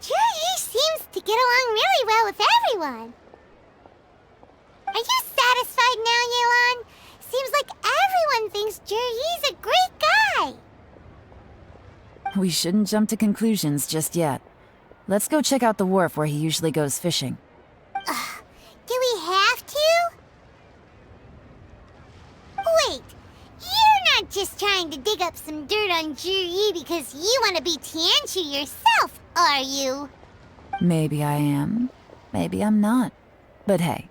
Juri seems to get along really well with everyone. Are you satisfied now, Yelan? Seems like everyone thinks Juri's a great guy. We shouldn't jump to conclusions just yet. Let's go check out the wharf where he usually goes fishing. Do we have to? Wait, you're not just trying to dig up some dirt on Juri because you want to be Tianshu yourself, are you? Maybe I am, maybe I'm not. But hey,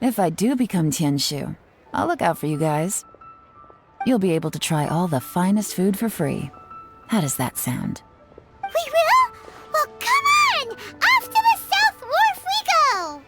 if I do become Tianshu, I'll look out for you guys. You'll be able to try all the finest food for free. How does that sound? We will? Well, come on! Off to the South Wharf we go!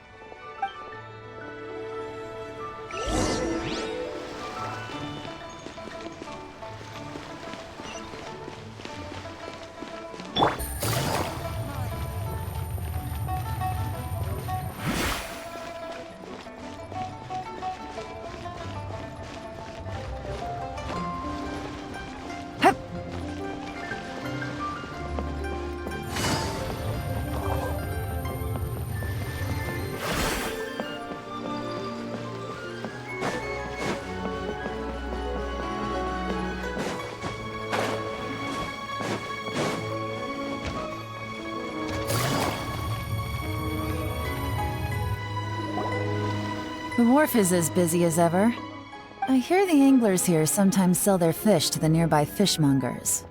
The wharf is as busy as ever. I hear the anglers here sometimes sell their fish to the nearby fishmongers.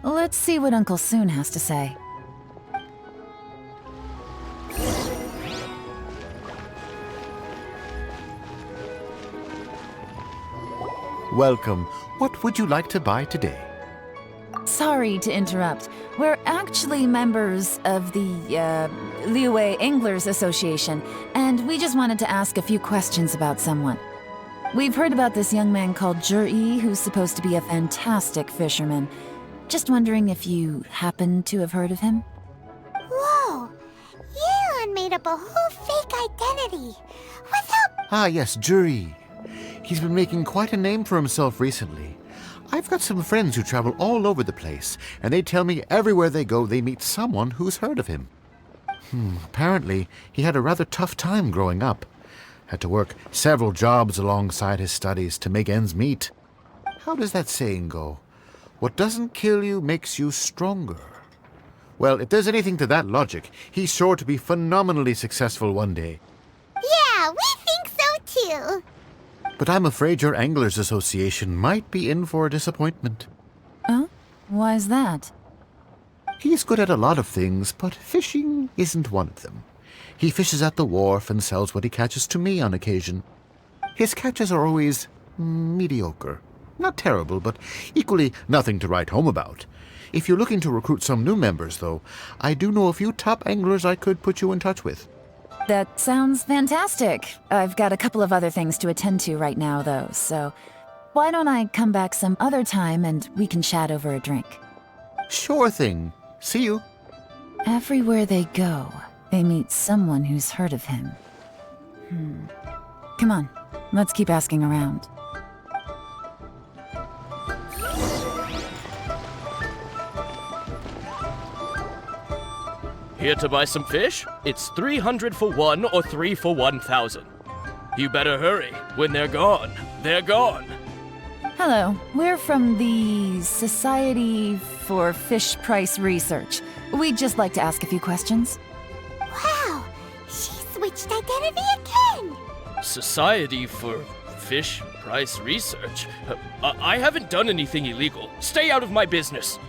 Let's see what Uncle Soon has to say. Welcome. What would you like to buy today? Sorry to interrupt. We're actually members of the, Liyue Anglers Association, and we just wanted to ask a few questions about someone. We've heard about this young man called Zhi, who's supposed to be a fantastic fisherman. Just wondering if you happen to have heard of him? Whoa! Yelan made up a whole fake identity. Without... Ah, yes, Zhi. He's been making quite a name for himself recently. I've got some friends who travel all over the place, and they tell me everywhere they go they meet someone who's heard of him. Apparently, he had a rather tough time growing up. Had to work several jobs alongside his studies to make ends meet. How does that saying go? What doesn't kill you makes you stronger. Well, if there's anything to that logic, he's sure to be phenomenally successful one day. Yeah, we think so too. But I'm afraid your Anglers Association might be in for a disappointment. Oh? Why's that? He's good at a lot of things, but fishing isn't one of them. He fishes at the wharf and sells what he catches to me on occasion. His catches are always mediocre. Not terrible, but equally nothing to write home about. If you're looking to recruit some new members, though, I do know a few top anglers I could put you in touch with. That sounds fantastic. I've got a couple of other things to attend to right now, though, so why don't I come back some other time and we can chat over a drink? Sure thing. See you. Everywhere they go, they meet someone who's heard of him. Come on, let's keep asking around. Here to buy some fish? It's 300 for one or 3 for 1,000. You better hurry. When they're gone, they're gone. Hello, we're from the Society for Fish Price Research. We'd just like to ask a few questions. Wow, she switched identity again. Society for Fish Price Research? I haven't done anything illegal. Stay out of my business.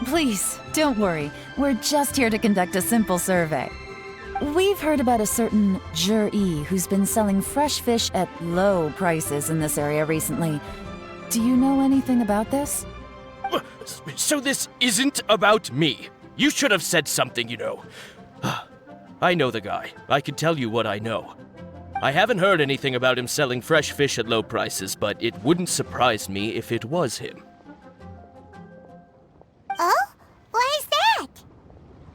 Please, don't worry. We're just here to conduct a simple survey. We've heard about a certain Zhi who's been selling fresh fish at low prices in this area recently. Do you know anything about this? So this isn't about me. You should have said something, you know. I know the guy. I can tell you what I know. I haven't heard anything about him selling fresh fish at low prices, but it wouldn't surprise me if it was him. Oh? Why is that?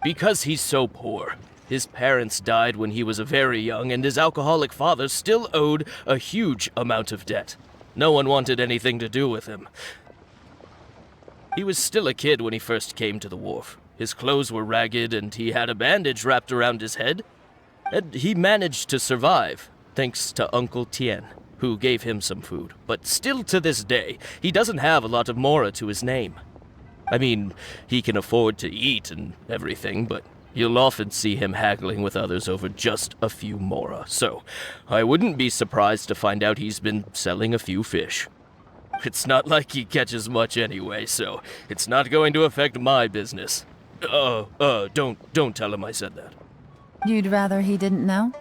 Because he's so poor. His parents died when he was very young, and his alcoholic father still owed a huge amount of debt. No one wanted anything to do with him. He was still a kid when he first came to the wharf. His clothes were ragged, and he had a bandage wrapped around his head. And he managed to survive, thanks to Uncle Tien, who gave him some food. But still to this day, he doesn't have a lot of mora to his name. I mean, he can afford to eat and everything, but you'll often see him haggling with others over just a few mora, so I wouldn't be surprised to find out he's been selling a few fish. It's not like he catches much anyway, so it's not going to affect my business. Don't tell him I said that. You'd rather he didn't know?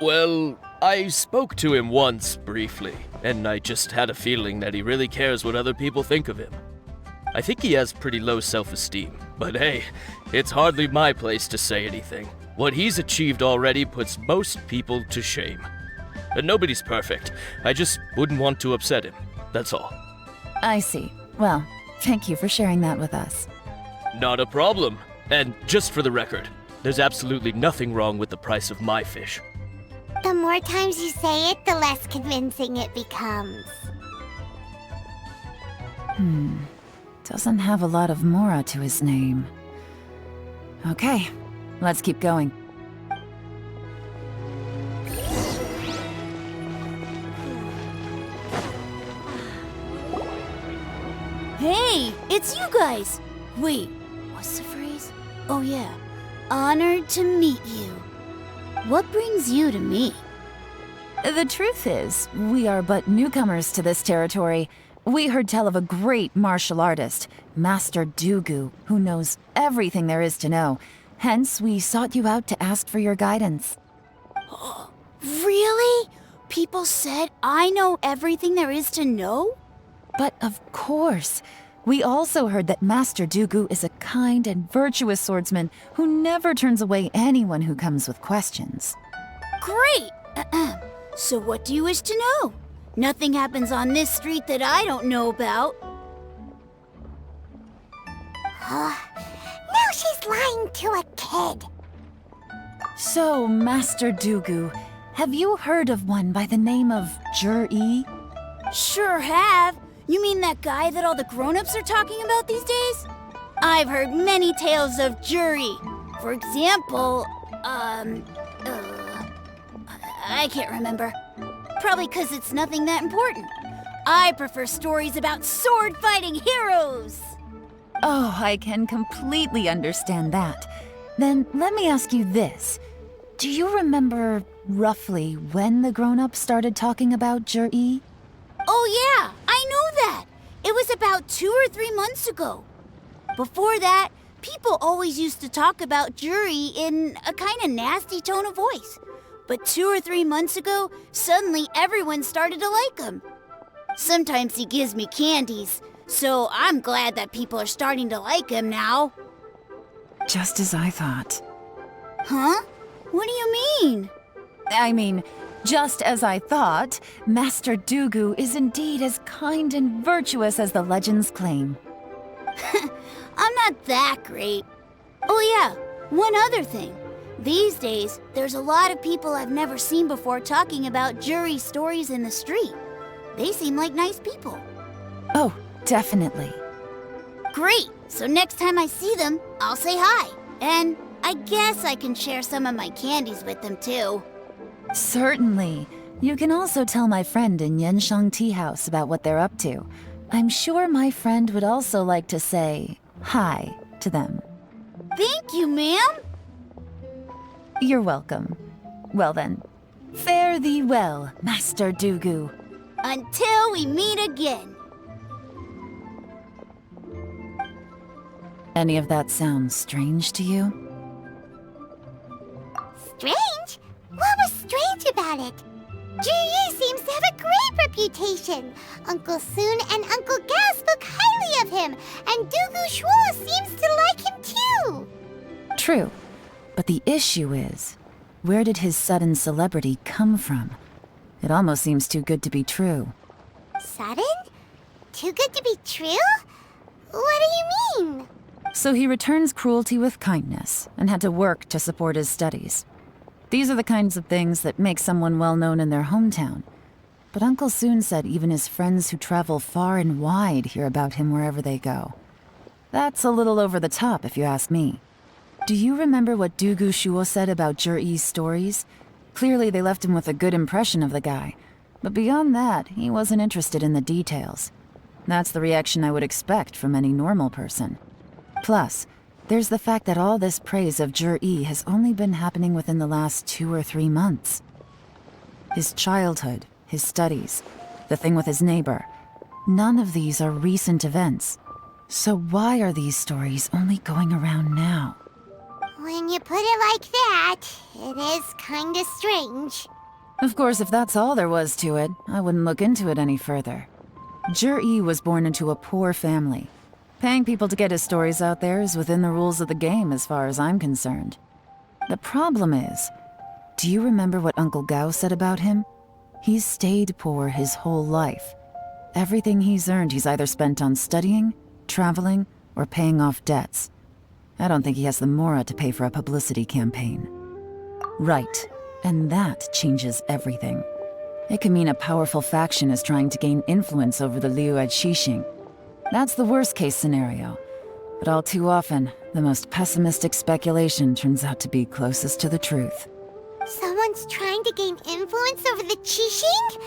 Well, I spoke to him once, briefly, and I just had a feeling that he really cares what other people think of him. I think he has pretty low self-esteem, but hey, it's hardly my place to say anything. What he's achieved already puts most people to shame. And nobody's perfect. I just wouldn't want to upset him, that's all. I see. Well, thank you for sharing that with us. Not a problem. And just for the record, there's absolutely nothing wrong with the price of my fish. The more times you say it, the less convincing it becomes. Doesn't have a lot of mora to his name. Okay, let's keep going. Hey, it's you guys! Wait, what's the phrase? Oh yeah, honored to meet you. What brings you to me? The truth is, we are but newcomers to this territory. We heard tell of a great martial artist, Master Dugu, who knows everything there is to know. Hence, we sought you out to ask for your guidance. Really? People said I know everything there is to know? But of course. We also heard that Master Dugu is a kind and virtuous swordsman who never turns away anyone who comes with questions. Great! So what do you wish to know? Nothing happens on this street that I don't know about. Now she's lying to a kid. So, Master Dugu, have you heard of one by the name of Jur-E? Sure have. You mean that guy that all the grown-ups are talking about these days? I've heard many tales of Juri. For example, I can't remember. Probably because it's nothing that important. I prefer stories about sword-fighting heroes. Oh, I can completely understand that. Then let me ask you this. Do you remember roughly when the grown-ups started talking about Jur-E? Oh yeah, I know that. It was about 2 or 3 months ago. Before that, people always used to talk about Juri in a kind of nasty tone of voice. But 2 or 3 months ago, suddenly everyone started to like him. Sometimes he gives me candies, so I'm glad that people are starting to like him now. Just as I thought. Huh? What do you mean? I mean, just as I thought, Master Dugu is indeed as kind and virtuous as the legends claim. I'm not that great. Oh yeah, one other thing. These days, there's a lot of people I've never seen before talking about Juri stories in the street. They seem like nice people. Oh, definitely. Great! So next time I see them, I'll say hi. And I guess I can share some of my candies with them too. Certainly. You can also tell my friend in Yenshang Tea House about what they're up to. I'm sure my friend would also like to say hi to them. Thank you, ma'am. You're welcome. Well then, fare thee well, Master Dugu. Until we meet again. Any of that sound strange to you? Strange? What was strange about it? Juri seems to have a great reputation. Uncle Soon and Uncle Gao spoke highly of him, and Dugu Shuo seems to like him too. True. But the issue is, where did his sudden celebrity come from? It almost seems too good to be true. Sudden? Too good to be true? What do you mean? So he returns cruelty with kindness, and had to work to support his studies. These are the kinds of things that make someone well known in their hometown. But Uncle Soon said even his friends who travel far and wide hear about him wherever they go. That's a little over the top, if you ask me. Do you remember what Dugu Shuo said about Jur-E's stories? Clearly they left him with a good impression of the guy. But beyond that, he wasn't interested in the details. That's the reaction I would expect from any normal person. Plus, there's the fact that all this praise of Jur-E has only been happening within the last 2 or 3 months. His childhood, his studies, the thing with his neighbor, none of these are recent events. So why are these stories only going around now? When you put it like that, it is kinda strange. Of course, if that's all there was to it, I wouldn't look into it any further. Jur-E was born into a poor family. Paying people to get his stories out there is within the rules of the game as far as I'm concerned. The problem is, do you remember what Uncle Gao said about him? He's stayed poor his whole life. Everything he's earned he's either spent on studying, traveling, or paying off debts. I don't think he has the mora to pay for a publicity campaign. Right, and that changes everything. It can mean a powerful faction is trying to gain influence over the Liu Xixing. That's the worst-case scenario. But all too often, the most pessimistic speculation turns out to be closest to the truth. Someone's trying to gain influence over the Qixing?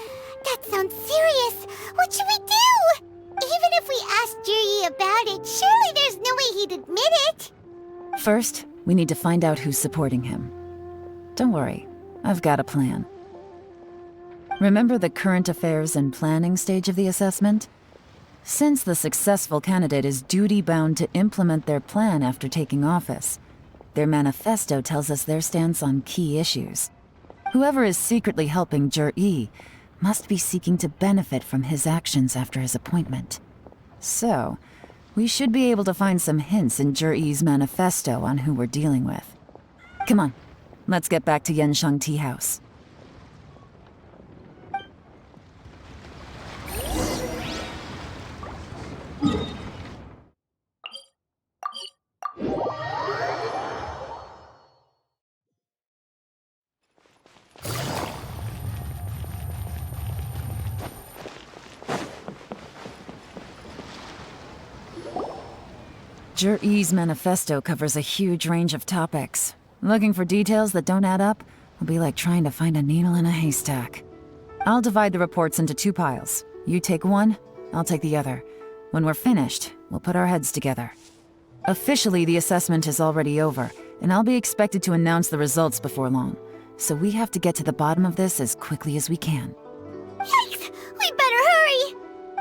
That sounds serious. What should we do? Even if we asked Juri about it, surely there's no way he'd admit it. First, we need to find out who's supporting him. Don't worry, I've got a plan. Remember the current affairs and planning stage of the assessment? Since the successful candidate is duty-bound to implement their plan after taking office, their manifesto tells us their stance on key issues. Whoever is secretly helping Jur-E must be seeking to benefit from his actions after his appointment. So, we should be able to find some hints in Jur-E's manifesto on who we're dealing with. Come on, let's get back to Yenshang Tea House. Jur-E's manifesto covers a huge range of topics. Looking for details that don't add up will be like trying to find a needle in a haystack. I'll divide the reports into 2 piles. You take one, I'll take the other. When we're finished, we'll put our heads together. Officially, the assessment is already over, and I'll be expected to announce the results before long. So we have to get to the bottom of this as quickly as we can. Yikes! We better hurry!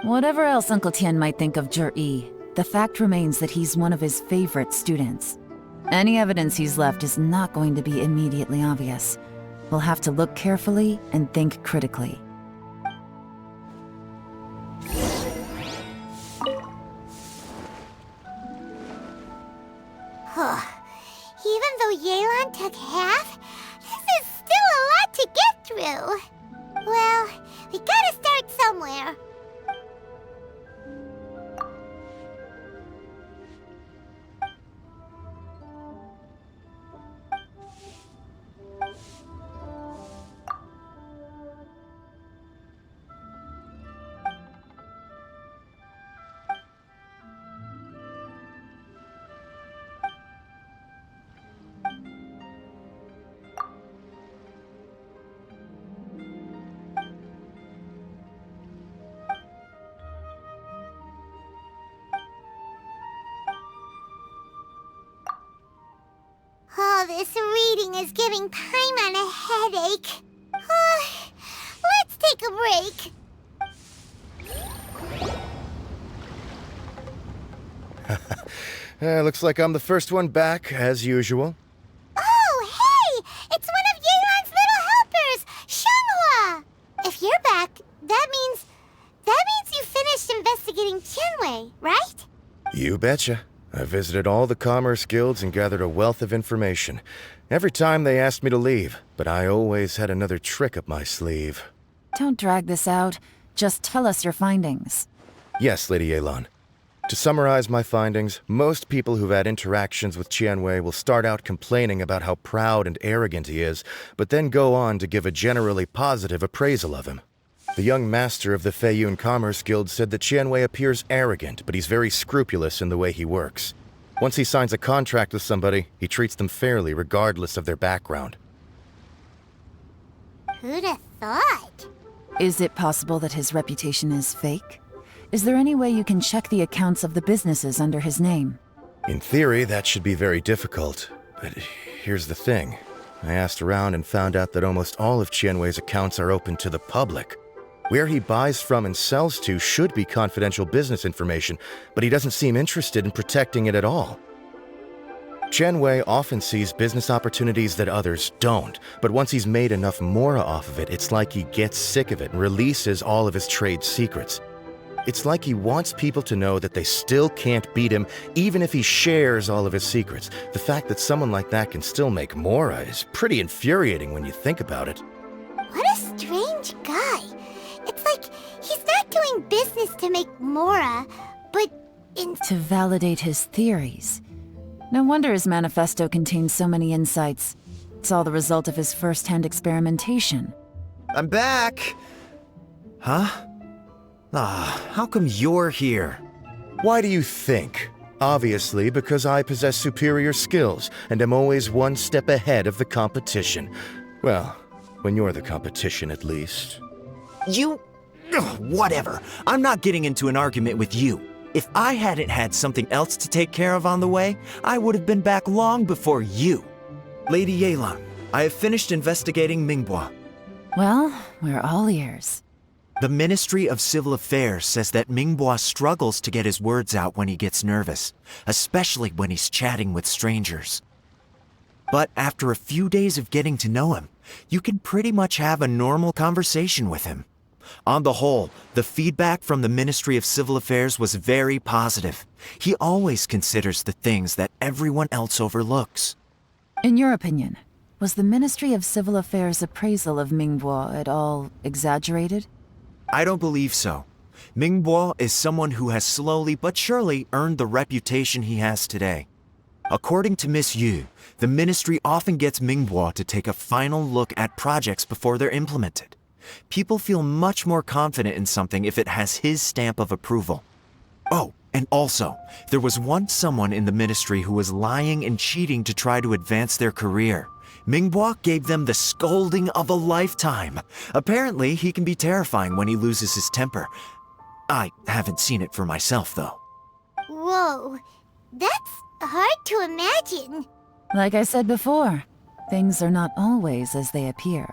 Whatever else Uncle Tien might think of Jur-E, the fact remains that he's one of his favorite students. Any evidence he's left is not going to be immediately obvious. We'll have to look carefully and think critically. Even though Yelan took half, this is still a lot to get through. Well, we gotta start somewhere. All this reading is giving Paimon a headache. Let's take a break. Looks like I'm the first one back, as usual. Oh, hey! It's one of Yelan's little helpers, Shanghua! If you're back, that means you finished investigating Qianwei, right? You betcha. I visited all the commerce guilds and gathered a wealth of information. Every time they asked me to leave, but I always had another trick up my sleeve. Don't drag this out. Just tell us your findings. Yes, Lady Yelan. To summarize my findings, most people who've had interactions with Qianwei will start out complaining about how proud and arrogant he is, but then go on to give a generally positive appraisal of him. The young master of the Feiyun Commerce Guild said that Qianwei appears arrogant, but he's very scrupulous in the way he works. Once he signs a contract with somebody, he treats them fairly regardless of their background. Who'd have thought? Is it possible that his reputation is fake? Is there any way you can check the accounts of the businesses under his name? In theory, that should be very difficult. But here's the thing. I asked around and found out that almost all of Qianwei's accounts are open to the public. Where he buys from and sells to should be confidential business information, but he doesn't seem interested in protecting it at all. Qianwei often sees business opportunities that others don't, but once he's made enough mora off of it, it's like he gets sick of it and releases all of his trade secrets. It's like he wants people to know that they still can't beat him, even if he shares all of his secrets. The fact that someone like that can still make mora is pretty infuriating when you think about it. What a strange guy. It's like he's not doing business to make mora, but to validate his theories. No wonder his manifesto contains so many insights. It's all the result of his first-hand experimentation. I'm back! Huh? How come you're here? Why do you think? Obviously, because I possess superior skills and am always one step ahead of the competition. Well, when you're the competition, at least. Whatever. I'm not getting into an argument with you. If I hadn't had something else to take care of on the way, I would have been back long before you. Lady Yelan, I have finished investigating Mingbois. Well, we're all ears. The Ministry of Civil Affairs says that Mingbois struggles to get his words out when he gets nervous, especially when he's chatting with strangers. But after a few days of getting to know him, you can pretty much have a normal conversation with him. On the whole, the feedback from the Ministry of Civil Affairs was very positive. He always considers the things that everyone else overlooks. In your opinion, was the Ministry of Civil Affairs' appraisal of Mingbois at all exaggerated? I don't believe so. Mingbois is someone who has slowly but surely earned the reputation he has today. According to Miss Yu, the ministry often gets Mingbois to take a final look at projects before they're implemented. People feel much more confident in something if it has his stamp of approval. Oh, and also, there was once someone in the ministry who was lying and cheating to try to advance their career. Mingbois gave them the scolding of a lifetime. Apparently, he can be terrifying when he loses his temper. I haven't seen it for myself, though. Whoa, that's hard to imagine. Like I said before, things are not always as they appear.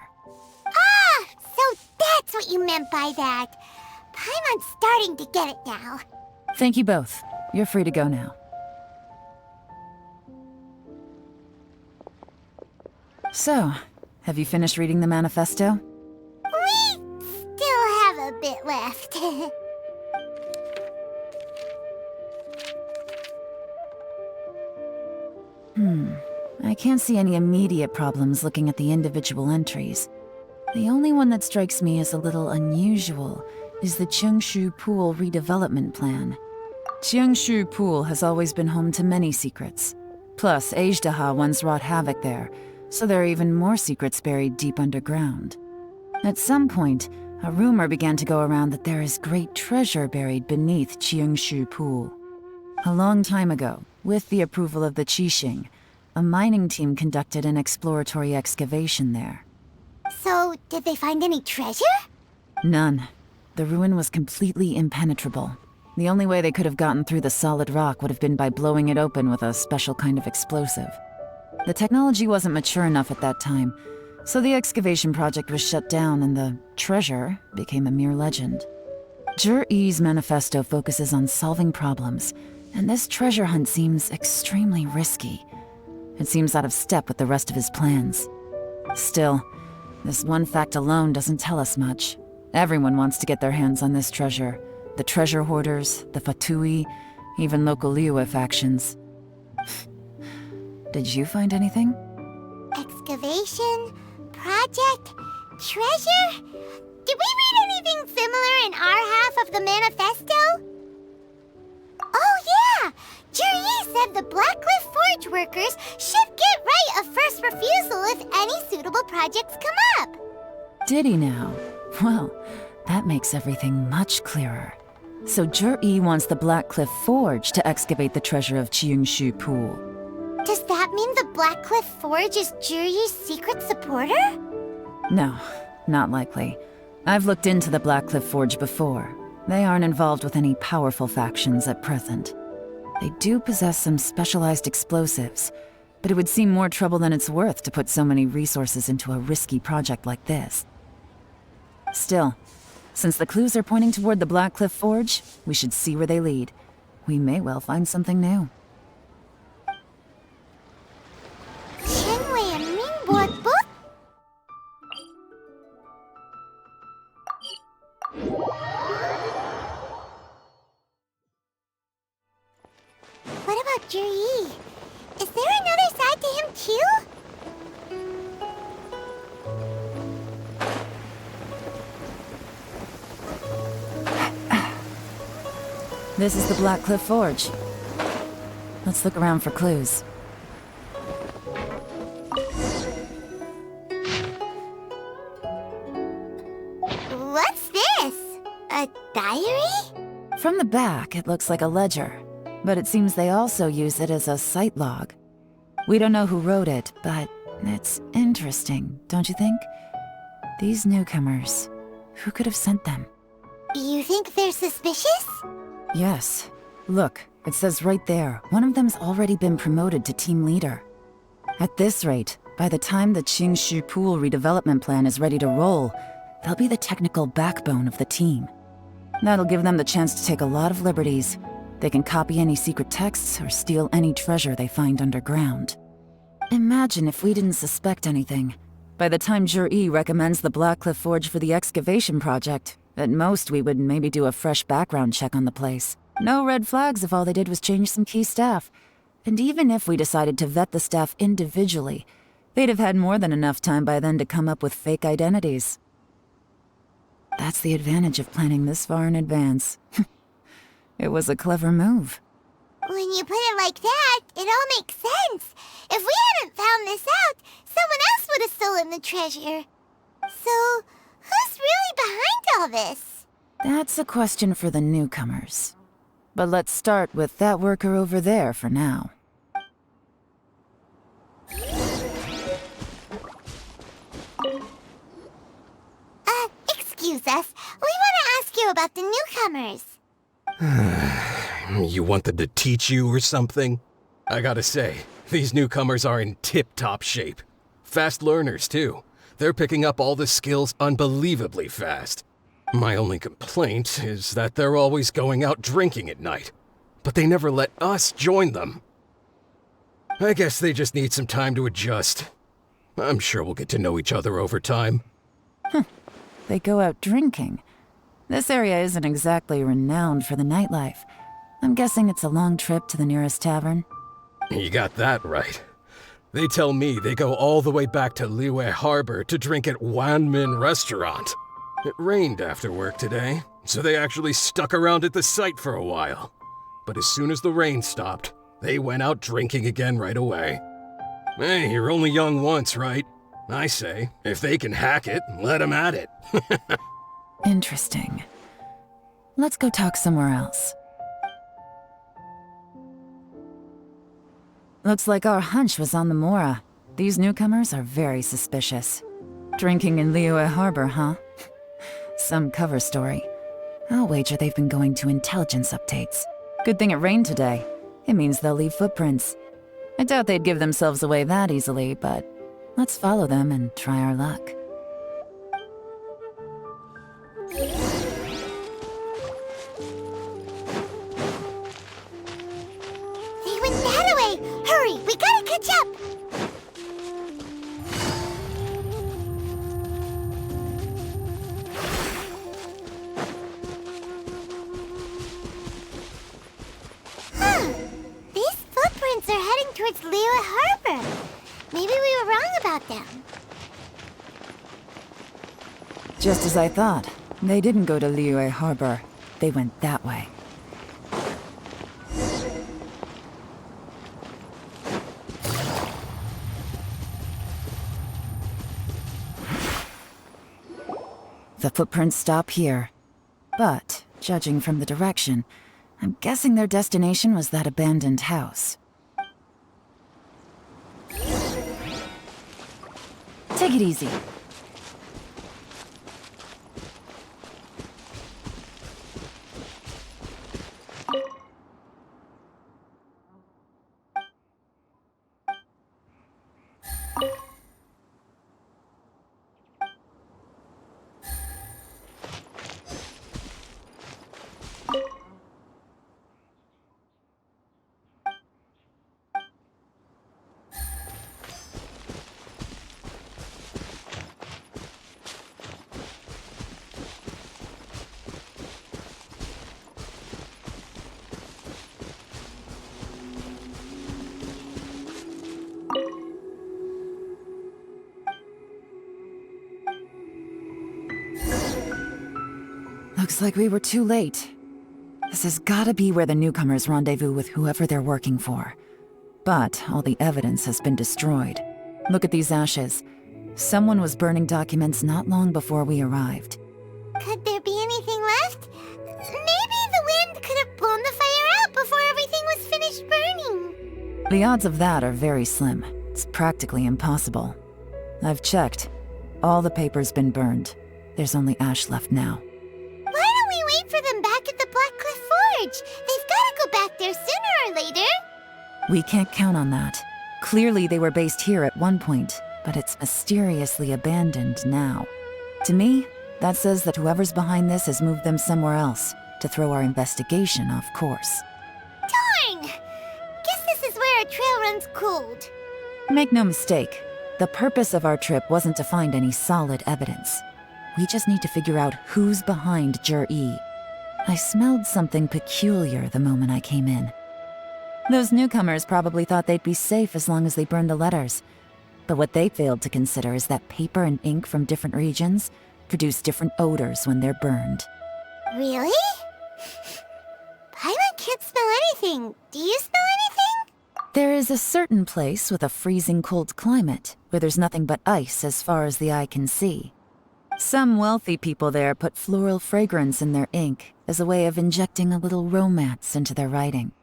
Ah, so that's what you meant by that. Paimon's starting to get it now. Thank you both. You're free to go now. So, have you finished reading the manifesto? We still have a bit left. I can't see any immediate problems looking at the individual entries. The only one that strikes me as a little unusual is the Cheongshu Pool redevelopment plan. Cheongshu Pool has always been home to many secrets. Plus, Ajdaha once wrought havoc there, so there are even more secrets buried deep underground. At some point, a rumor began to go around that there is great treasure buried beneath Cheongshu Pool. A long time ago, with the approval of the Qixing, a mining team conducted an exploratory excavation there. So, did they find any treasure? None. The ruin was completely impenetrable. The only way they could have gotten through the solid rock would have been by blowing it open with a special kind of explosive. The technology wasn't mature enough at that time, so the excavation project was shut down and the treasure became a mere legend. Zhi-Yi's manifesto focuses on solving problems, and this treasure hunt seems extremely risky. It seems out of step with the rest of his plans. Still, this one fact alone doesn't tell us much. Everyone wants to get their hands on this treasure. The treasure hoarders, the Fatui, even local Liyue factions. Did you find anything? Excavation? Project? Treasure? Did we read anything similar in our half of the manifesto? Oh yeah! Zhi-Yi said the Blackcliff Forge workers should get right of first refusal if any suitable projects come up. Did he now? Well, that makes everything much clearer. So Zhi-Yi wants the Blackcliff Forge to excavate the treasure of Cheongshu Pool. Does that mean the Blackcliff Forge is Zhi-Yi's secret supporter? No, not likely. I've looked into the Blackcliff Forge before. They aren't involved with any powerful factions at present. They do possess some specialized explosives, but it would seem more trouble than it's worth to put so many resources into a risky project like this. Still, since the clues are pointing toward the Blackcliff Forge, we should see where they lead. We may well find something new. Qianwei and Mingbo both... What about Zhi-Yi? Is there another side to him too? This is the Blackcliff Forge. Let's look around for clues. What's this? A diary? From the back, it looks like a ledger, but it seems they also use it as a site log. We don't know who wrote it, but it's interesting, don't you think? These newcomers, who could have sent them? You think they're suspicious? Yes. Look, it says right there, one of them's already been promoted to team leader. At this rate, By the time the Qingshu Pool redevelopment plan is ready to roll, they'll be the technical backbone of the team. That'll give them the chance to take a lot of liberties. They can copy any secret texts or steal any treasure they find underground. Imagine if we didn't suspect anything. By the time Jur-E recommends the Blackcliff Forge for the excavation project, at most we would maybe do a fresh background check on the place. No red flags if all they did was change some key staff. And even if we decided to vet the staff individually, they'd have had more than enough time by then to come up with fake identities. That's the advantage of planning this far in advance. It was a clever move. When you put it like that, it all makes sense. If we hadn't found this out, someone else would have stolen the treasure. So, who's really behind all this? That's a question for the newcomers. But let's start with that worker over there for now. Excuse us. We want to ask you about the newcomers. You want them to teach you or something? I gotta say, these newcomers are in tip-top shape. Fast learners, too. They're picking up all the skills unbelievably fast. My only complaint is that they're always going out drinking at night. But they never let us join them. I guess they just need some time to adjust. I'm sure we'll get to know each other over time. They go out drinking. This area isn't exactly renowned for the nightlife. I'm guessing it's a long trip to the nearest tavern. You got that right. They tell me they go all the way back to Liyue Harbor to drink at Wanmin Restaurant. It rained after work today, so they actually stuck around at the site for a while. But as soon as the rain stopped, they went out drinking again right away. Hey, you're only young once, right? I say, if they can hack it, let them at it. Interesting. Let's go talk somewhere else. Looks like our hunch was on the Mora. These newcomers are very suspicious. Drinking in Liyue Harbor, huh? Some cover story. I'll wager they've been going to intelligence updates. Good thing it rained today. It means they'll leave footprints. I doubt they'd give themselves away that easily, but let's follow them and try our luck. They went that way! Hurry, we gotta catch up! These footprints are heading towards Liyue Harbor. Maybe we were wrong about them. Just as I thought. They didn't go to Liyue Harbor. They went that way. The footprints stop here. But, judging from the direction, I'm guessing their destination was that abandoned house. Take it easy. Looks like we were too late. This has gotta be where the newcomers rendezvous with whoever they're working for. But all the evidence has been destroyed. Look at these ashes. Someone was burning documents not long before we arrived. Could there be anything left? Maybe the wind could have blown the fire out before everything was finished burning. The odds of that are very slim. It's practically impossible. I've checked. All the paper's been burned. There's only ash left now. Why don't we wait for them back at the Blackcliff Forge? They've gotta go back there sooner or later. We can't count on that. Clearly they were based here at one point. but it's mysteriously abandoned now. To me, that says that whoever's behind this has moved them somewhere else to throw our investigation off course. Darn! Guess this is where our trail runs cold. Make no mistake, the purpose of our trip wasn't to find any solid evidence. We just need to figure out who's behind Jur-E. I smelled something peculiar the moment I came in. Those newcomers probably thought they'd be safe as long as they burned the letters. But what they failed to consider is that paper and ink from different regions produce different odors when they're burned. Really? Paimon can't smell anything. Do you smell anything? There is a certain place with a freezing cold climate where there's nothing but ice as far as the eye can see. Some wealthy people there put floral fragrance in their ink as a way of injecting a little romance into their writing.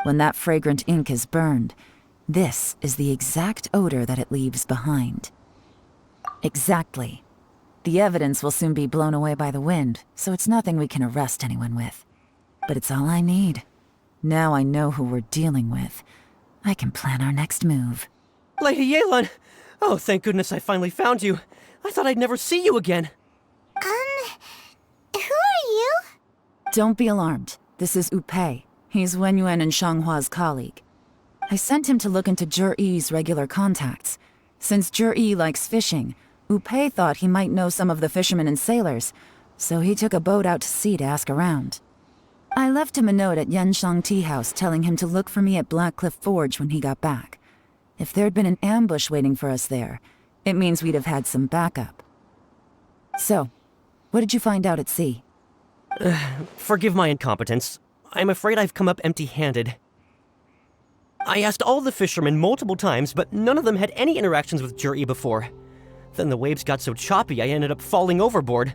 When that fragrant ink is burned, this is the exact odor that it leaves behind. Exactly. The evidence will soon be blown away by the wind, so it's nothing we can arrest anyone with. But it's all I need. Now I know who we're dealing with. I can plan our next move. Lady Yelan! Oh, thank goodness I finally found you. I thought I'd never see you again. Who are you? Don't be alarmed. This is Upei. He's Wenyuan and Shanghua's colleague. I sent him to look into Jur-E's regular contacts. Since Jur-E likes fishing, Upei thought he might know some of the fishermen and sailors, so he took a boat out to sea to ask around. I left him a note at Yanshang Tea House telling him to look for me at Blackcliff Forge when he got back. If there'd been an ambush waiting for us there, it means we'd have had some backup. So, what did you find out at sea? Forgive my incompetence. I'm afraid I've come up empty-handed. I asked all the fishermen multiple times, but none of them had any interactions with Jur-E before. Then the waves got so choppy I ended up falling overboard.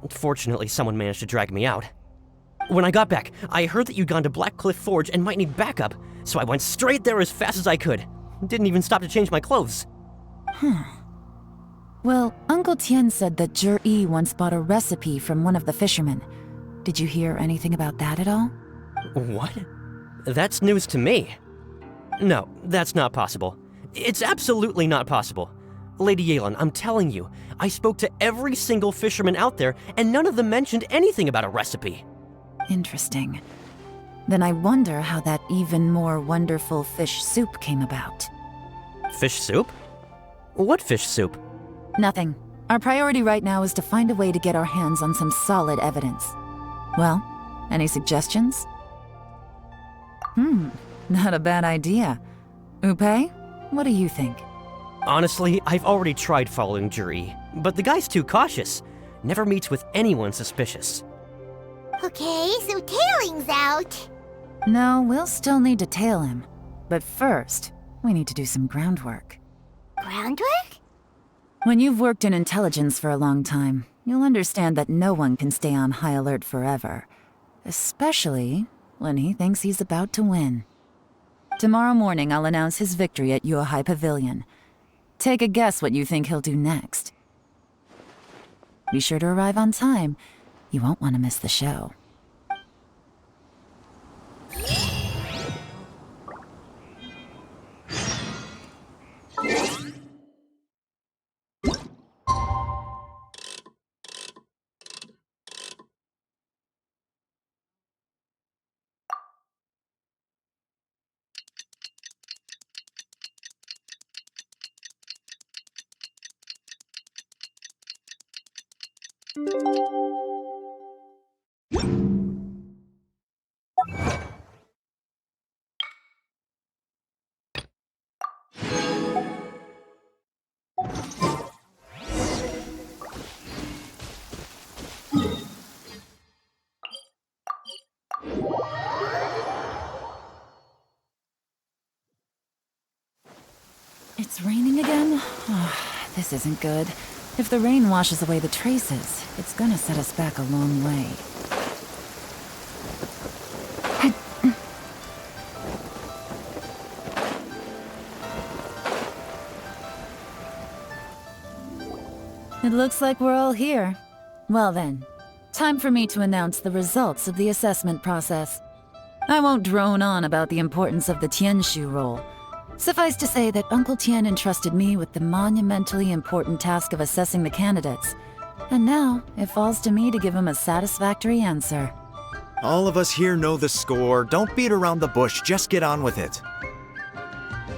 Fortunately, someone managed to drag me out. When I got back, I heard that you'd gone to Blackcliff Forge and might need backup, so I went straight there as fast as I could. Didn't even stop to change my clothes. Well, Uncle Tien said that Jur-E once bought a recipe from one of the fishermen. Did you hear anything about that at all? What? That's news to me. No, that's not possible. It's absolutely not possible. Lady Yelan, I'm telling you, I spoke to every single fisherman out there, and none of them mentioned anything about a recipe. Interesting. Then I wonder how that even more wonderful fish soup came about. Fish soup? What fish soup? Nothing. Our priority right now is to find a way to get our hands on some solid evidence. Well, any suggestions? Not a bad idea. Upei, what do you think? Honestly, I've already tried following Jur-E, but the guy's too cautious. Never meets with anyone suspicious. Okay, so tailing's out. No, we'll still need to tail him. But first, we need to do some groundwork. Groundwork? When you've worked in intelligence for a long time, you'll understand that no one can stay on high alert forever. Especially when he thinks he's about to win. Tomorrow morning, I'll announce his victory at Yuehai Pavilion. Take a guess what you think he'll do next. Be sure to arrive on time. You won't want to miss the show. It's raining again? Oh, this isn't good. If the rain washes away the traces, it's gonna set us back a long way. It looks like we're all here. Well then, time for me to announce the results of the assessment process. I won't drone on about the importance of the Tianshu role. Suffice to say that Uncle Tien entrusted me with the monumentally important task of assessing the candidates, and now it falls to me to give him a satisfactory answer. All of us here know the score. Don't beat around the bush, just get on with it.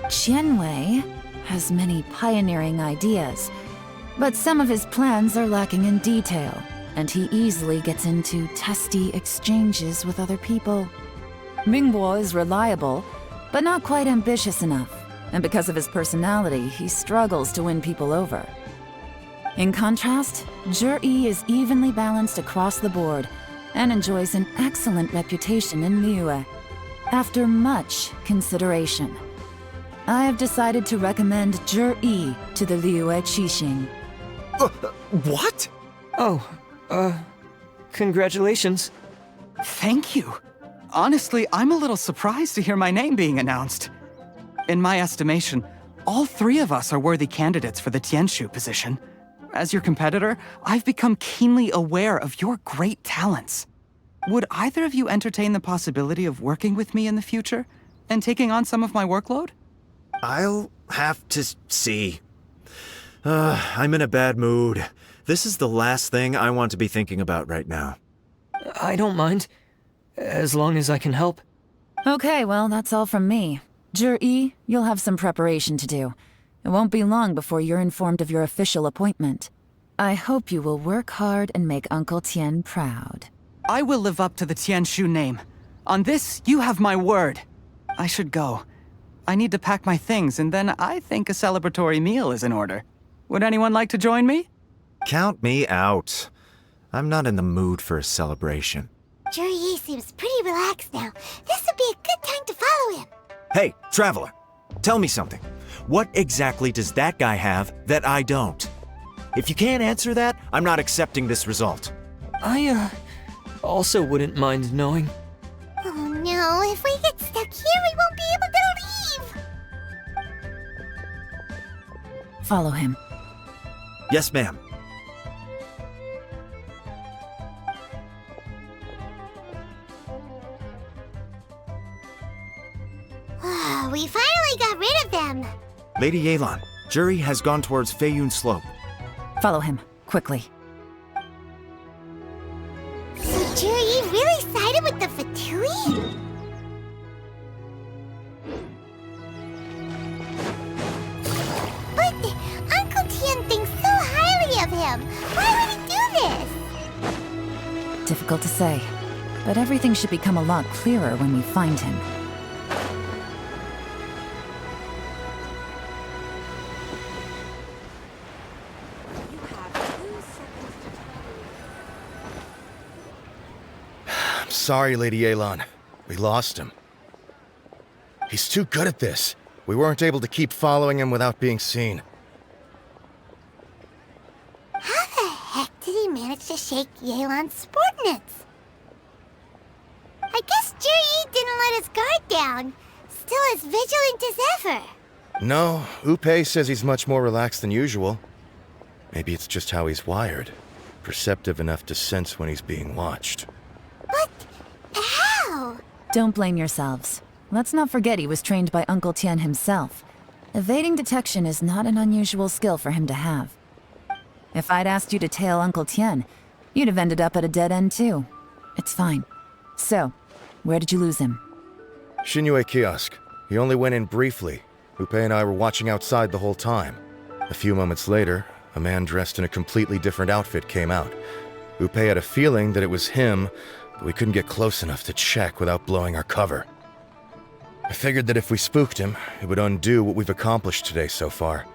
Qianwei has many pioneering ideas, but some of his plans are lacking in detail, and he easily gets into testy exchanges with other people. Mingbo is reliable, but not quite ambitious enough, and because of his personality, he struggles to win people over. In contrast, Zhi is evenly balanced across the board and enjoys an excellent reputation in Liyue. After much consideration, I have decided to recommend Zhi to the Liyue Qixing. What? Oh, congratulations. Thank you. Honestly, I'm a little surprised to hear my name being announced. In my estimation, all three of us are worthy candidates for the Tianshu position. As your competitor, I've become keenly aware of your great talents. Would either of you entertain the possibility of working with me in the future and taking on some of my workload? I'll have to see. I'm in a bad mood. This is the last thing I want to be thinking about right now. I don't mind, as long as I can help. Okay, well, that's all from me. Zhi, you'll have some preparation to do. It won't be long before you're informed of your official appointment. I hope you will work hard and make Uncle Tien proud. I will live up to the Tianshu name. On this, you have my word. I should go. I need to pack my things, and then I think a celebratory meal is in order. Would anyone like to join me? Count me out. I'm not in the mood for a celebration. Zhi seems pretty relaxed now. This would be a good time to follow him. Hey, Traveler, tell me something. What exactly does that guy have that I don't? If you can't answer that, I'm not accepting this result. I, also wouldn't mind knowing. Oh no, if we get stuck here, we won't be able to leave! Follow him. Yes, ma'am. We finally got rid of them! Lady Yelan, Zhi has gone towards Feiyun Slope. Follow him, quickly. So Zhi really sided with the Fatui? But Uncle Tien thinks so highly of him. Why would he do this? Difficult to say, but everything should become a lot clearer when we find him. Sorry, Lady Yelan. We lost him. He's too good at this. We weren't able to keep following him without being seen. How the heck did he manage to shake Yelan's subordinates? I guess Zhi didn't let his guard down. Still as vigilant as ever. No, Upei says he's much more relaxed than usual. Maybe it's just how he's wired. Perceptive enough to sense when he's being watched. How? Don't blame yourselves. Let's not forget he was trained by Uncle Tien himself. Evading detection is not an unusual skill for him to have. If I'd asked you to tail Uncle Tien, you'd have ended up at a dead end too. It's fine. So, where did you lose him? Xinyue kiosk. He only went in briefly. Upei and I were watching outside the whole time. A few moments later, a man dressed in a completely different outfit came out. Upei had a feeling that it was him, but we couldn't get close enough to check without blowing our cover. I figured that if we spooked him, it would undo what we've accomplished today so far.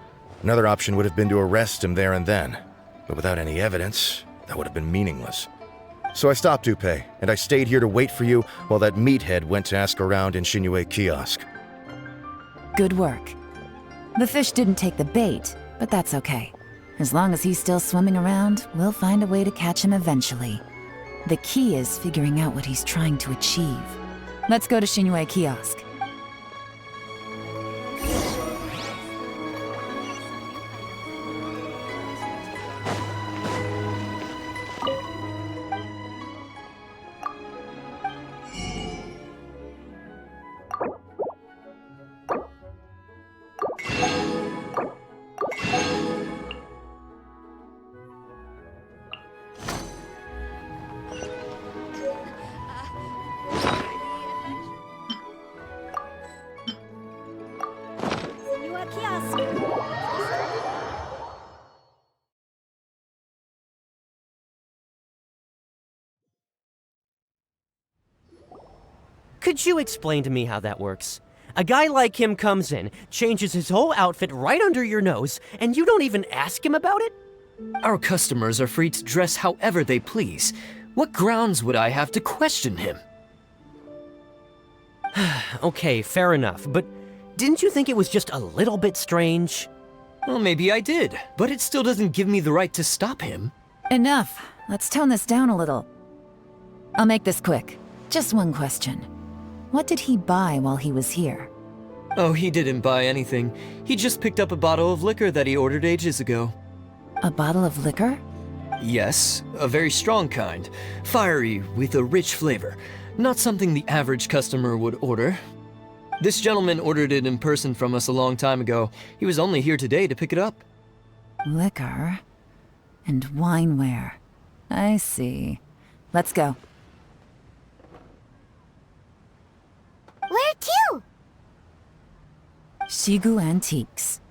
Another option would have been to arrest him there and then, but without any evidence, that would have been meaningless. So I stopped Upei, and I stayed here to wait for you while that meathead went to ask around in Xinyue kiosk. Good work. The fish didn't take the bait, but that's okay. As long as he's still swimming around, we'll find a way to catch him eventually. The key is figuring out what he's trying to achieve. Let's go to Xinyue kiosk. Could you explain to me how that works? A guy like him comes in, changes his whole outfit right under your nose, and you don't even ask him about it? Our customers are free to dress however they please. What grounds would I have to question him? Okay, fair enough, but didn't you think it was just a little bit strange? Well, maybe I did, but it still doesn't give me the right to stop him. Enough. Let's tone this down a little. I'll make this quick. Just one question. What did he buy while he was here? Oh, he didn't buy anything. He just picked up a bottle of liquor that he ordered ages ago. A bottle of liquor? Yes, a very strong kind. Fiery, with a rich flavor. Not something the average customer would order. This gentleman ordered it in person from us a long time ago. He was only here today to pick it up. Liquor and wineware. I see. Let's go. Where to? Shigu Antiques.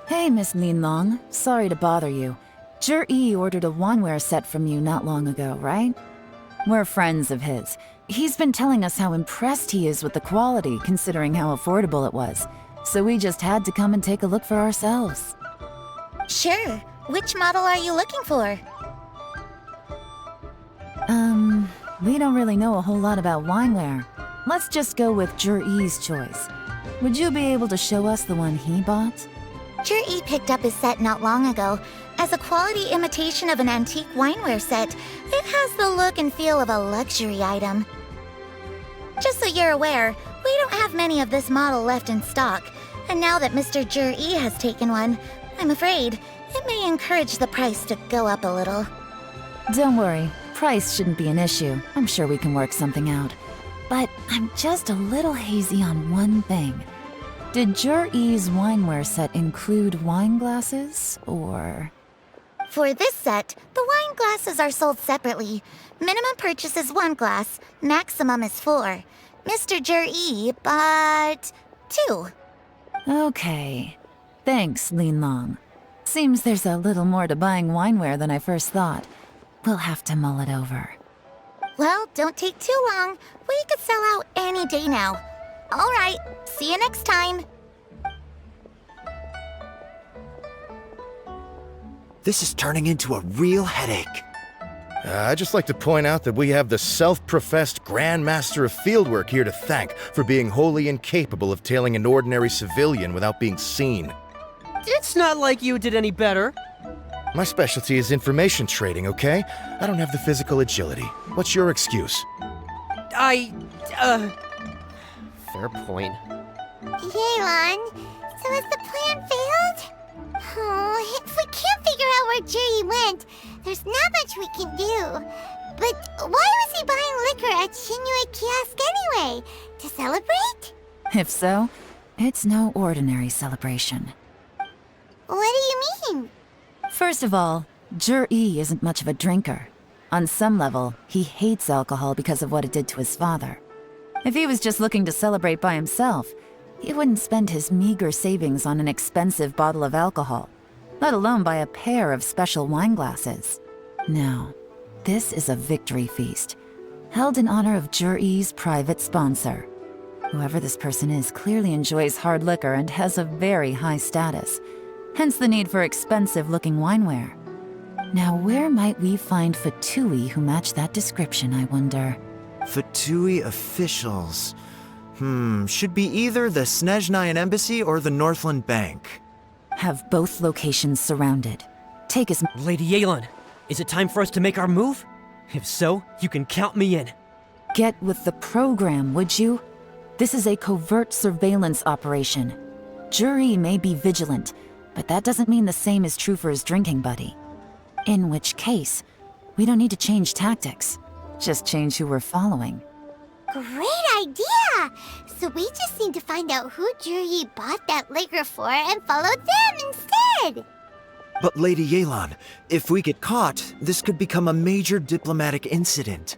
Hey, Miss Linlong. Sorry to bother you. Zhi ordered a wanware set from you not long ago, right? We're friends of his. He's been telling us how impressed he is with the quality, considering how affordable it was. So we just had to come and take a look for ourselves. Sure. Which model are you looking for? We don't really know a whole lot about wineware. Let's just go with Zhi's choice. Would you be able to show us the one he bought? Zhi picked up his set not long ago. As a quality imitation of an antique wineware set, it has the look and feel of a luxury item. Just so you're aware, we don't have many of this model left in stock, and now that Mr. Zhi has taken one, I'm afraid it may encourage the price to go up a little. Don't worry, price shouldn't be an issue. I'm sure we can work something out. But I'm just a little hazy on one thing. Did Zhi's wineware set include wine glasses, or...? For this set, the wine glasses are sold separately. Minimum purchase is 1 glass, maximum is 4. Mr. Zhi bought 2. Okay. Thanks, Linlong. Seems there's a little more to buying wineware than I first thought. We'll have to mull it over. Well, don't take too long. We could sell out any day now. All right, see you next time. This is turning into a real headache. I'd just like to point out that we have the self-professed Grand Master of Fieldwork here to thank for being wholly incapable of tailing an ordinary civilian without being seen. It's not like you did any better. My specialty is information trading, okay? I don't have the physical agility. What's your excuse? Fair point. Yelan, so has the plan failed? Oh, if we can't figure out where Zhi went, there's not much we can do. But why was he buying liquor at Xinyue Kiosk anyway? To celebrate? If so, it's no ordinary celebration. What do you mean? First of all, Zhi isn't much of a drinker. On some level, he hates alcohol because of what it did to his father. If he was just looking to celebrate by himself, he wouldn't spend his meager savings on an expensive bottle of alcohol, let alone buy a pair of special wine glasses. No, this is a victory feast, held in honor of Zhi's private sponsor. Whoever this person is clearly enjoys hard liquor and has a very high status, hence the need for expensive-looking wineware. Now, where might we find Fatui who match that description, I wonder? Fatui officials. Should be either the Snezhnayan Embassy or the Northland Bank. Have both locations surrounded. Take as... Lady Yelan, is it time for us to make our move? If so, you can count me in. Get with the program, would you? This is a covert surveillance operation. Zhi may be vigilant, but that doesn't mean the same is true for his drinking buddy. In which case, we don't need to change tactics. Just change who we're following. Great idea! Yeah, so we just need to find out who Juri bought that liquor for and follow them instead. But Lady Yelan, if we get caught, this could become a major diplomatic incident.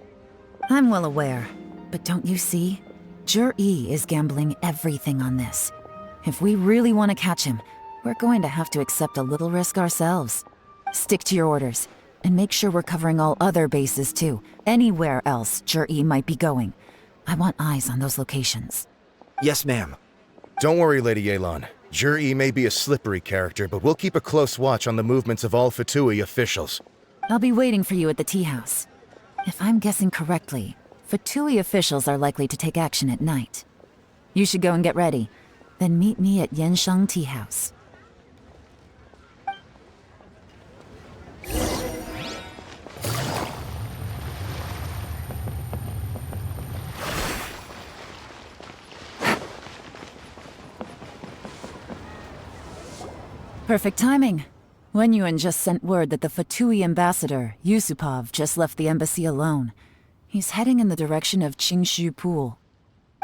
I'm well aware, but don't you see? Juri is gambling everything on this. If we really want to catch him, we're going to have to accept a little risk ourselves. Stick to your orders, and make sure we're covering all other bases too. Anywhere else Juri might be going. I want eyes on those locations. Yes, ma'am. Don't worry, Lady Yelan. Juri may be a slippery character, but we'll keep a close watch on the movements of all Fatui officials. I'll be waiting for you at the tea house. If I'm guessing correctly, Fatui officials are likely to take action at night. You should go and get ready. Then meet me at Yensheng Tea House. Perfect timing. Wenyuan just sent word that the Fatui ambassador, Yusupov, just left the embassy alone. He's heading in the direction of Qingshu Pool.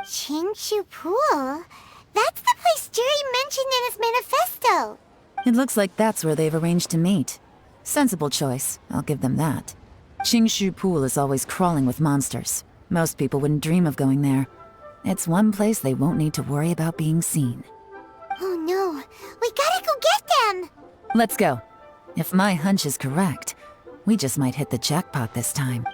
Qingshu Pool? That's the place Juri mentioned in his manifesto. It looks like that's where they've arranged to meet. Sensible choice, I'll give them that. Qingshu Pool is always crawling with monsters. Most people wouldn't dream of going there. It's one place they won't need to worry about being seen. Oh no, we gotta go get them! Let's go. If my hunch is correct, we just might hit the jackpot this time.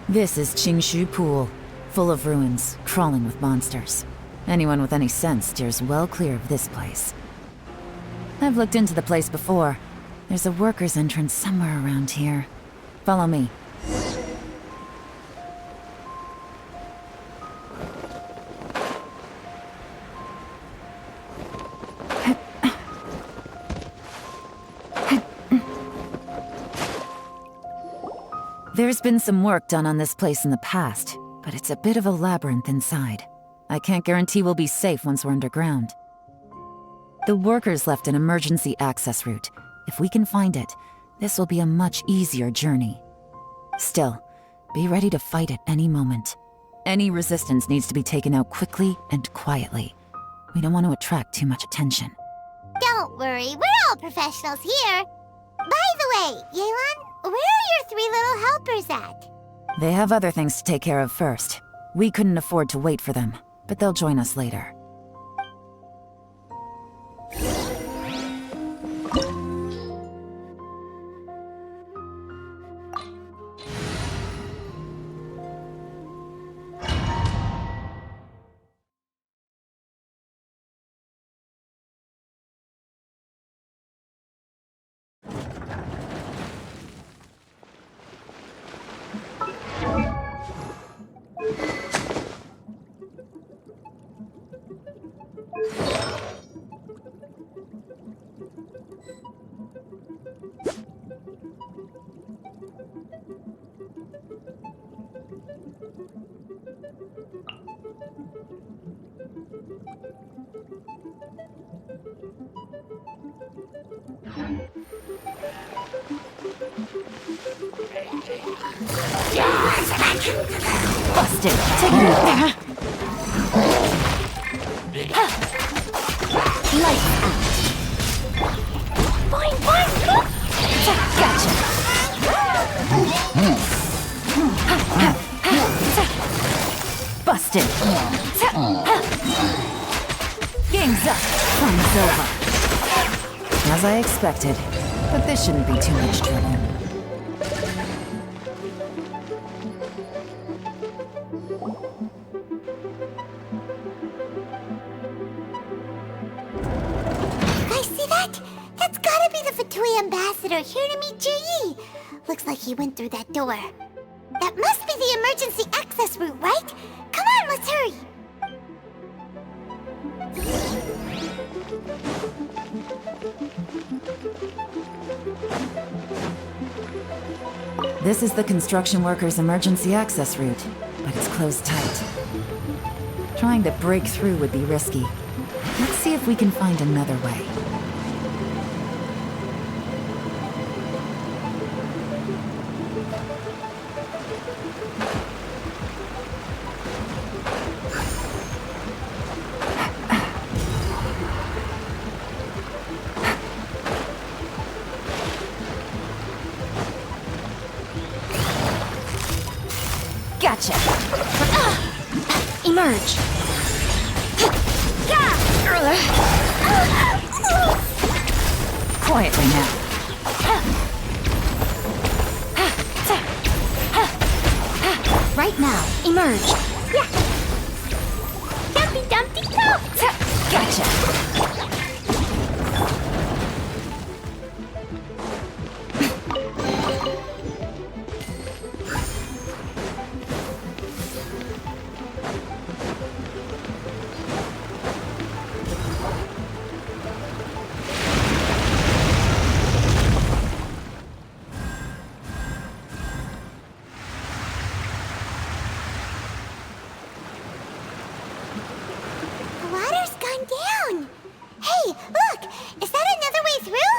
This is Qingshu Pool, full of ruins, crawling with monsters. Anyone with any sense steers well clear of this place. I've looked into the place before. There's a worker's entrance somewhere around here. Follow me. There's been some work done on this place in the past, but it's a bit of a labyrinth inside. I can't guarantee we'll be safe once we're underground. The workers left an emergency access route. If we can find it, this will be a much easier journey. Still, be ready to fight at any moment. Any resistance needs to be taken out quickly and quietly. We don't want to attract too much attention. Don't worry, we're all professionals here. By the way, Yelan, where are your 3 little helpers at? They have other things to take care of first. We couldn't afford to wait for them, but they'll join us later. Busted! Take me! Lights out! Fine, fine! Gotcha! Busted! Game's up! Fun's over! As I expected, but this shouldn't be too much trouble. Ambassador here to meet Juri. Looks like he went through that door. That must be the emergency access route, right? Come on, let's hurry. This is the construction workers' emergency access route, but it's closed tight. Trying to break through would be risky. Let's see if we can find another way. Gotcha. Emerge. Quietly now. Right now, emerge. Yeah. Dumpty Dumpty Go! Gotcha. The water's gone down. Hey, look! Is that another way through?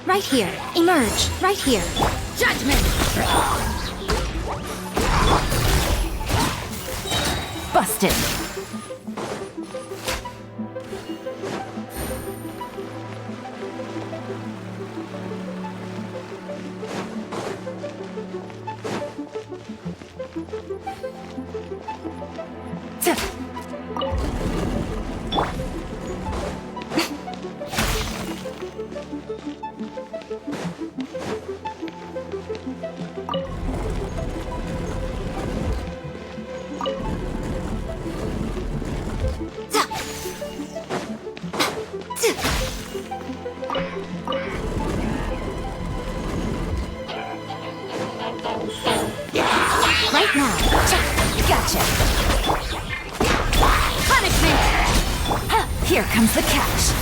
Right here. Emerge. Right here. Judgment! Busted! Right now. Gotcha. Punishment! Here comes the catch.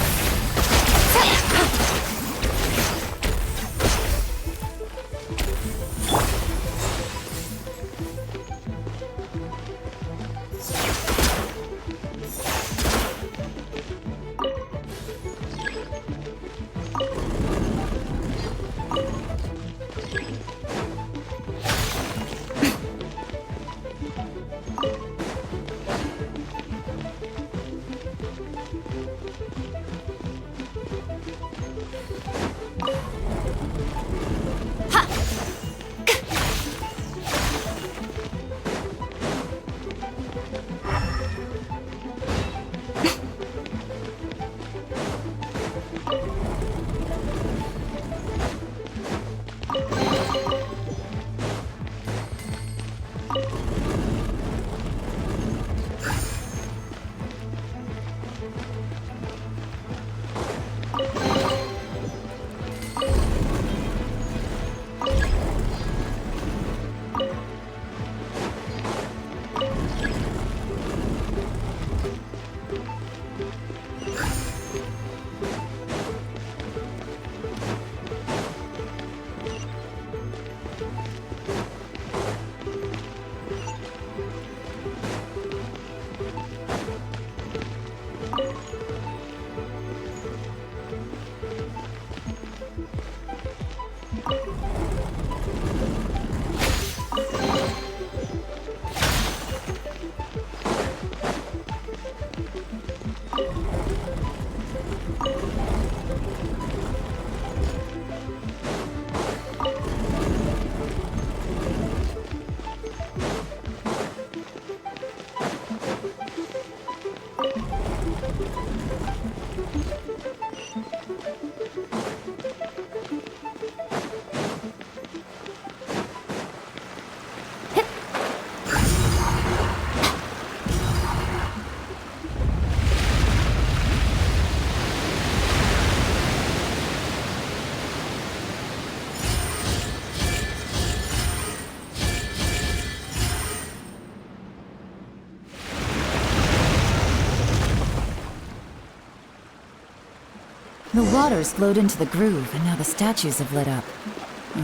The water's flowed into the groove, and now the statues have lit up.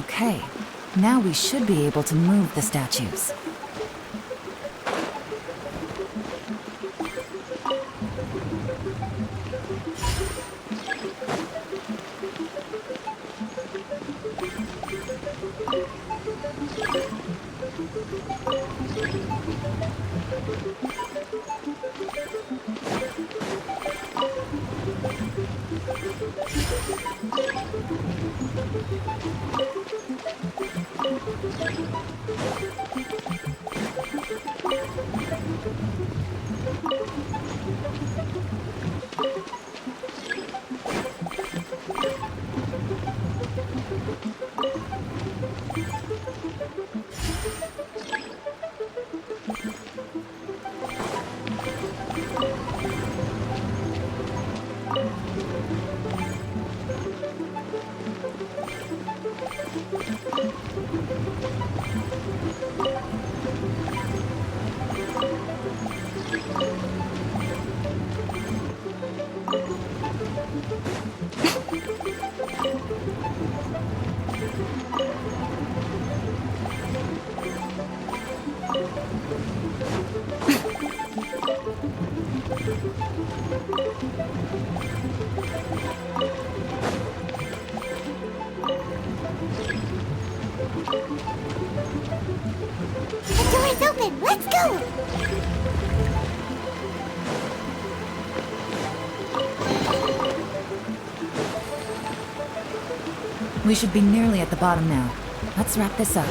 Okay, now we should be able to move the statues. The door is open. Let's go. We should be nearly at the bottom now. Let's wrap this up.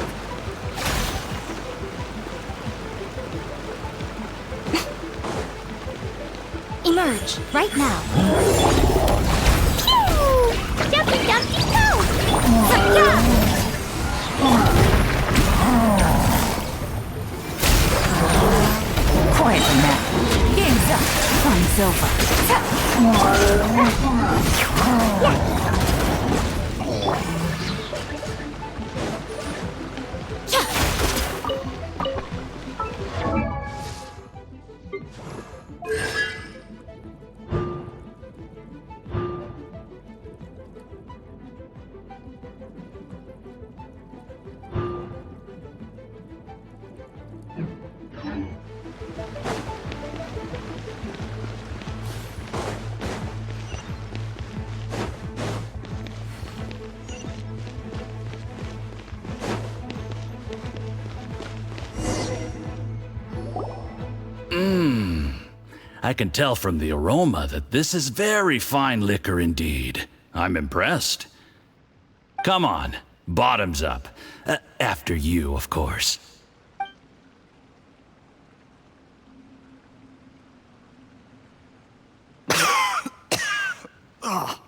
Emerge, right now. Pew! Jumpy, jumpy, go! Hi-ya! Quiet on that. Game's up. Fun's over. I can tell from the aroma that this is very fine liquor indeed. I'm impressed. Come on, bottoms up. After you, of course. Oh,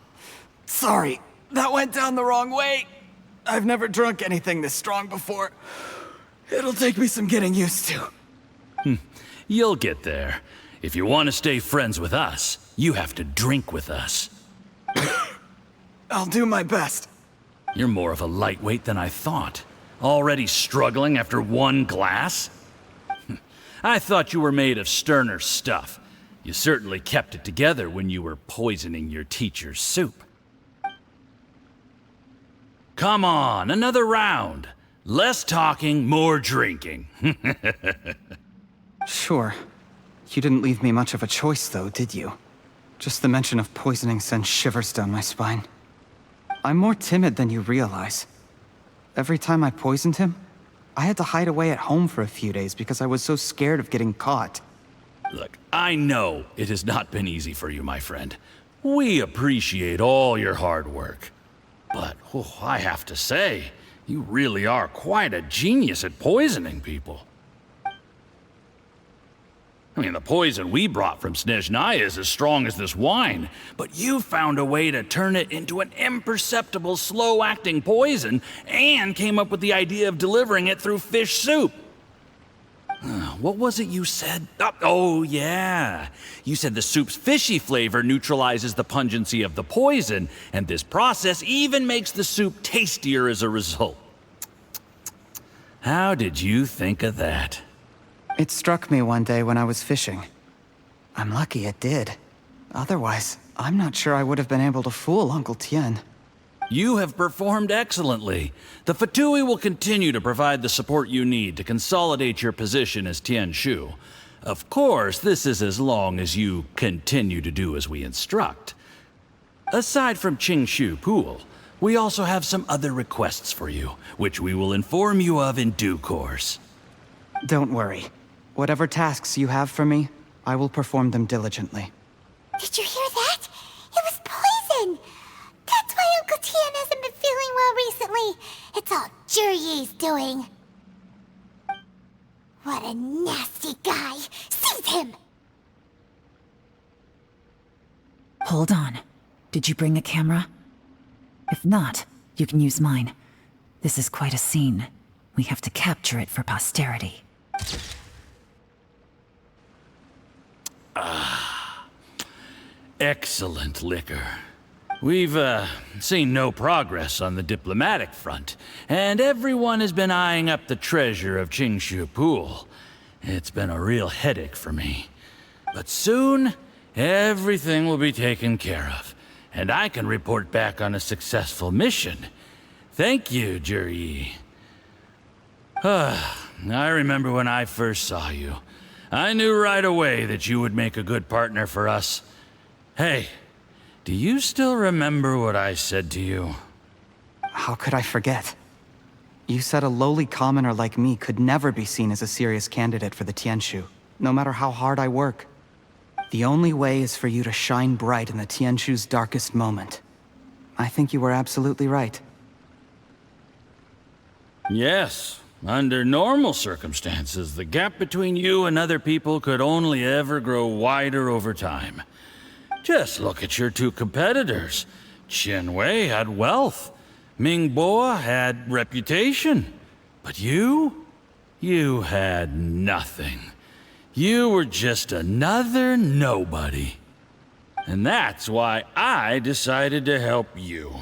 sorry. That went down the wrong way. I've never drunk anything this strong before. It'll take me some getting used to. You'll get there. If you want to stay friends with us, you have to drink with us. I'll do my best. You're more of a lightweight than I thought. Already struggling after one glass? I thought you were made of sterner stuff. You certainly kept it together when you were poisoning your teacher's soup. Come on, another round. Less talking, more drinking. Sure. You didn't leave me much of a choice, though, did you? Just the mention of poisoning sends shivers down my spine. I'm more timid than you realize. Every time I poisoned him, I had to hide away at home for a few days because I was so scared of getting caught. Look, I know it has not been easy for you, my friend. We appreciate all your hard work. But, I have to say, you really are quite a genius at poisoning people. I mean, the poison we brought from Snezhnaya is as strong as this wine, but you found a way to turn it into an imperceptible, slow-acting poison, and came up with the idea of delivering it through fish soup. What was it you said? Oh, yeah. You said the soup's fishy flavor neutralizes the pungency of the poison, and this process even makes the soup tastier as a result. How did you think of that? It struck me one day when I was fishing. I'm lucky it did. Otherwise, I'm not sure I would have been able to fool Uncle Tien. You have performed excellently. The Fatui will continue to provide the support you need to consolidate your position as Tien Shu. Of course, this is as long as you continue to do as we instruct. Aside from Qing Shu Pool, we also have some other requests for you, which we will inform you of in due course. Don't worry. Whatever tasks you have for me, I will perform them diligently. Did you hear that? It was poison! That's why Uncle Tien hasn't been feeling well recently. It's all Jurye's doing. What a nasty guy! Seize him! Hold on. Did you bring a camera? If not, you can use mine. This is quite a scene. We have to capture it for posterity. Excellent liquor. We've, seen no progress on the diplomatic front, and everyone has been eyeing up the treasure of Qingshu Pool. It's been a real headache for me. But soon, everything will be taken care of, and I can report back on a successful mission. Thank you, Juryi. I remember when I first saw you. I knew right away that you would make a good partner for us. Hey, do you still remember what I said to you? How could I forget? You said a lowly commoner like me could never be seen as a serious candidate for the Tianshu, no matter how hard I work. The only way is for you to shine bright in the Tianshu's darkest moment. I think you were absolutely right. Yes. Under normal circumstances, the gap between you and other people could only ever grow wider over time. Just look at your two competitors. Chen Wei had wealth. Ming Boa had reputation. But you had nothing. You were just another nobody. And that's why I decided to help you.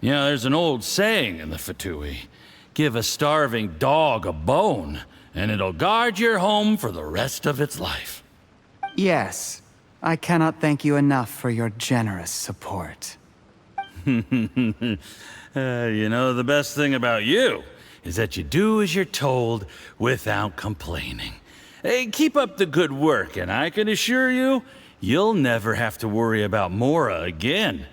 You know, there's an old saying in the Fatui. Give a starving dog a bone, and it'll guard your home for the rest of its life. Yes. I cannot thank you enough for your generous support. You know, the best thing about you is that you do as you're told without complaining. Hey, keep up the good work, and I can assure you, you'll never have to worry about Mora again.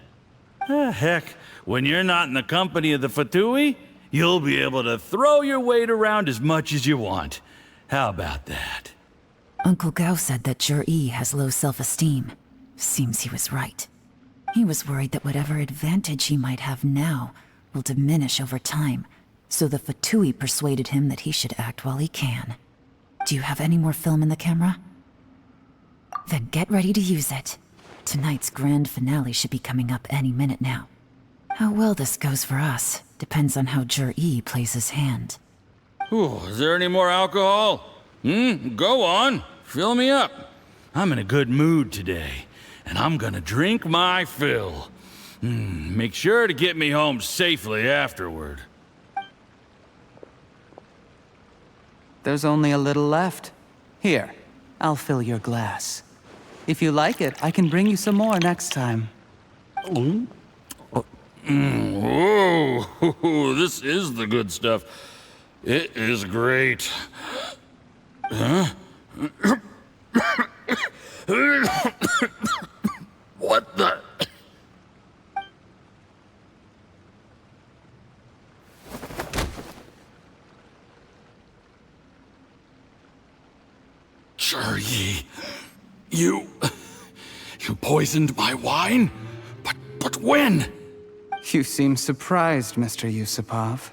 Heck, when you're not in the company of the Fatui, you'll be able to throw your weight around as much as you want. How about that? Uncle Gao said that Juryi has low self-esteem. Seems he was right. He was worried that whatever advantage he might have now will diminish over time, so the Fatui persuaded him that he should act while he can. Do you have any more film in the camera? Then get ready to use it. Tonight's grand finale should be coming up any minute now. How well this goes for us depends on how Juryi plays his hand. Ooh, is there any more alcohol? Go on. Fill me up. I'm in a good mood today, and I'm gonna drink my fill. Make sure to get me home safely afterward. There's only a little left. Here, I'll fill your glass. If you like it, I can bring you some more next time. Whoa, this is the good stuff. It is great. Huh? What the? Juryi, you poisoned my wine? But when? You seem surprised, Mr. Yusupov.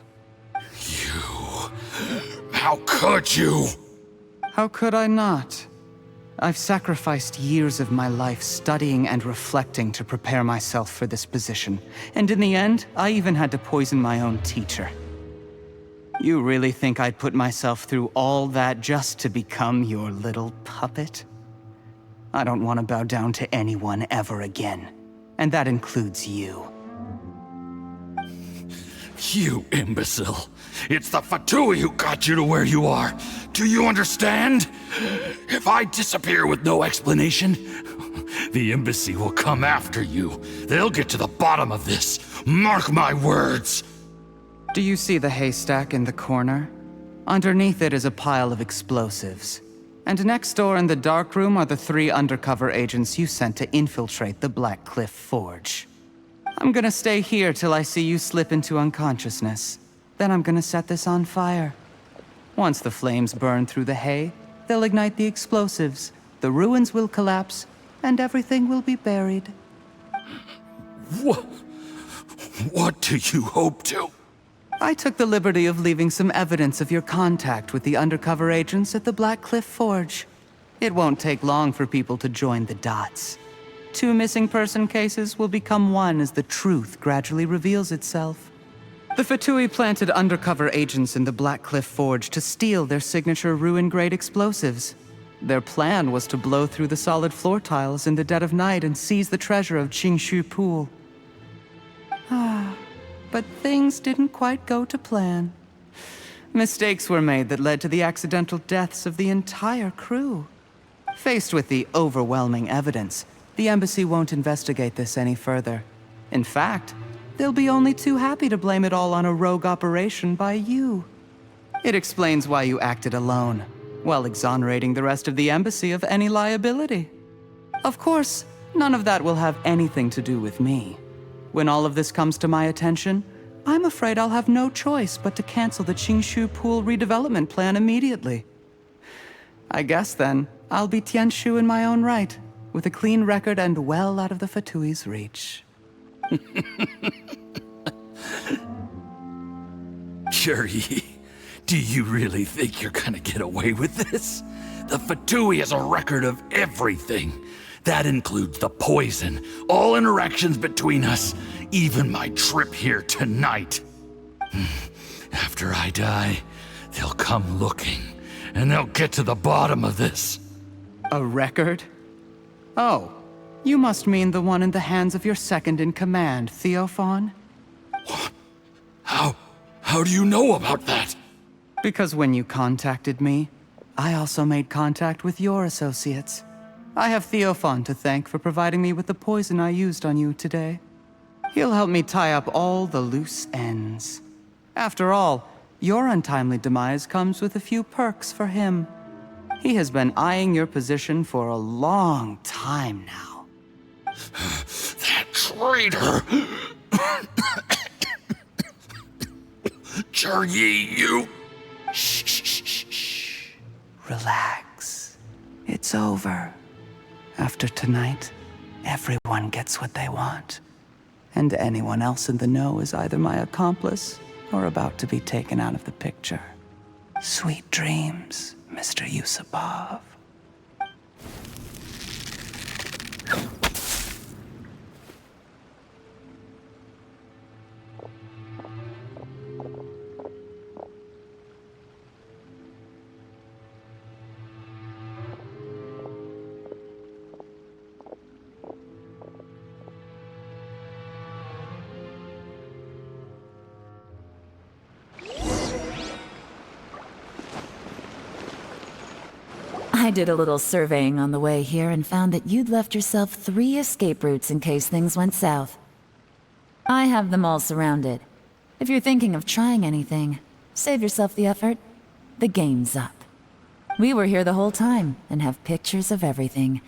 How could you? How could I not? I've sacrificed years of my life studying and reflecting to prepare myself for this position. And in the end, I even had to poison my own teacher. You really think I'd put myself through all that just to become your little puppet? I don't want to bow down to anyone ever again. And that includes you. You imbecile. It's the Fatui who got you to where you are. Do you understand? If I disappear with no explanation, The embassy will come after you. They'll get to the bottom of this. Mark my words. Do you see the haystack in the corner? Underneath it is a pile of explosives. And next door in the dark room are the 3 undercover agents you sent to infiltrate the Black Cliff Forge. I'm gonna stay here till I see you slip into unconsciousness. Then I'm gonna set this on fire. Once the flames burn through the hay, they'll ignite the explosives, the ruins will collapse, and everything will be buried. What do you hope to? I took the liberty of leaving some evidence of your contact with the undercover agents at the Black Cliff Forge. It won't take long for people to join the dots. 2 missing person cases will become one as the truth gradually reveals itself. The Fatui planted undercover agents in the Black Cliff Forge to steal their signature ruin-grade explosives. Their plan was to blow through the solid floor tiles in the dead of night and seize the treasure of Qingshu Pool. But things didn't quite go to plan. Mistakes were made that led to the accidental deaths of the entire crew. Faced with the overwhelming evidence, the embassy won't investigate this any further. In fact, they'll be only too happy to blame it all on a rogue operation by you. It explains why you acted alone, while exonerating the rest of the embassy of any liability. Of course, none of that will have anything to do with me. When all of this comes to my attention, I'm afraid I'll have no choice but to cancel the Qingshu Pool redevelopment plan immediately. I guess then, I'll be Tianshu in my own right, with a clean record and well out of the Fatui's reach. Jerry, do you really think you're gonna get away with this? The Fatui has a record of everything. That includes the poison, all interactions between us, even my trip here tonight. After I die, they'll come looking, and they'll get to the bottom of this. A record? Oh, you must mean the one in the hands of your second-in-command, Theophan? What? How do you know about that? Because when you contacted me, I also made contact with your associates. I have Theophan to thank for providing me with the poison I used on you today. He'll help me tie up all the loose ends. After all, your untimely demise comes with a few perks for him. He has been eyeing your position for a long time now. That traitor! Jerry, you... Shh. Relax. It's over. After tonight, everyone gets what they want. And anyone else in the know is either my accomplice or about to be taken out of the picture. Sweet dreams, Mr. Yusupov. I did a little surveying on the way here and found that you'd left yourself 3 escape routes in case things went south. I have them all surrounded. If you're thinking of trying anything, save yourself the effort. The game's up. We were here the whole time and have pictures of everything.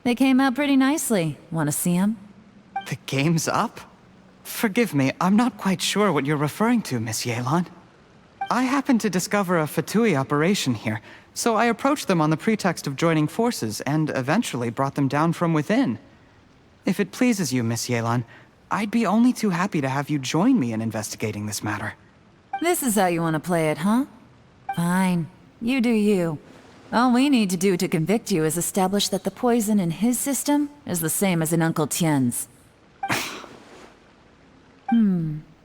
They came out pretty nicely. Want to see them? The game's up? Forgive me, I'm not quite sure what you're referring to, Miss Yelan. I happened to discover a Fatui operation here, so I approached them on the pretext of joining forces and eventually brought them down from within. If it pleases you, Miss Yelan, I'd be only too happy to have you join me in investigating this matter. This is how you want to play it, huh? Fine. You do you. All we need to do to convict you is establish that the poison in his system is the same as in Uncle Tien's.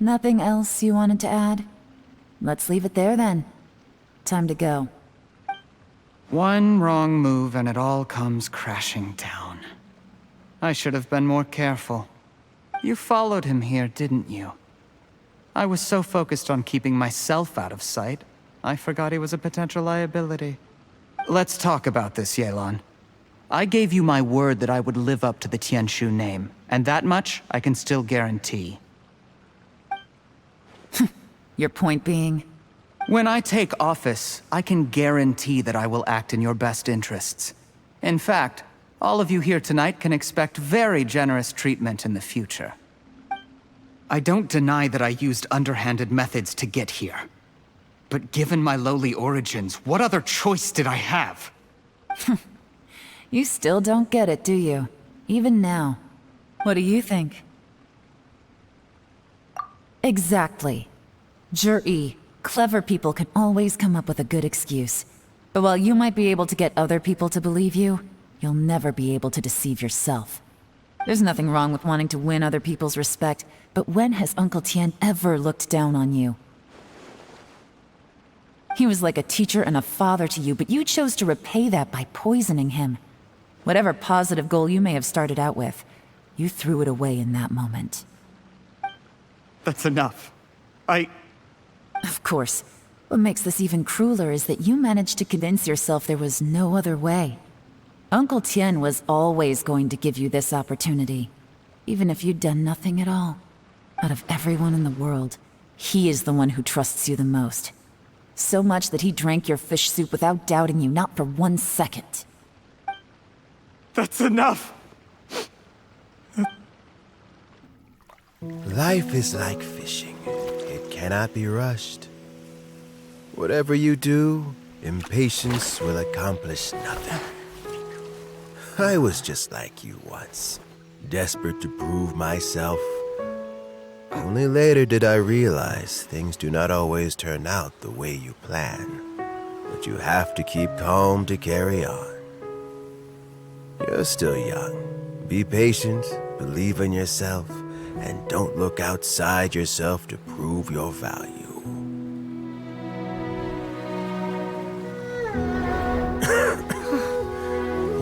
Nothing else you wanted to add? Let's leave it there then. Time to go. One wrong move and it all comes crashing down. I should have been more careful. You followed him here, didn't you? I was so focused on keeping myself out of sight, I forgot he was a potential liability. Let's talk about this, Yelan. I gave you my word that I would live up to the Tianshu name, and that much I can still guarantee. Your point being? When I take office, I can guarantee that I will act in your best interests. In fact, all of you here tonight can expect very generous treatment in the future. I don't deny that I used underhanded methods to get here. But given my lowly origins, what other choice did I have? You still don't get it, do you? Even now. What do you think? Exactly. Jur-E, clever people can always come up with a good excuse. But while you might be able to get other people to believe you, you'll never be able to deceive yourself. There's nothing wrong with wanting to win other people's respect, but when has Uncle Tian ever looked down on you? He was like a teacher and a father to you, but you chose to repay that by poisoning him. Whatever positive goal you may have started out with, you threw it away in that moment. That's enough. Of course. What makes this even crueler is that you managed to convince yourself there was no other way. Uncle Tian was always going to give you this opportunity, even if you'd done nothing at all. Out of everyone in the world, he is the one who trusts you the most. So much that he drank your fish soup without doubting you, not for 1 second. That's enough! Life is like fishing. It cannot be rushed. Whatever you do, impatience will accomplish nothing. I was just like you once, desperate to prove myself. Only later did I realize things do not always turn out the way you plan, but you have to keep calm to carry on. You're still young. Be patient, believe in yourself, and don't look outside yourself to prove your value.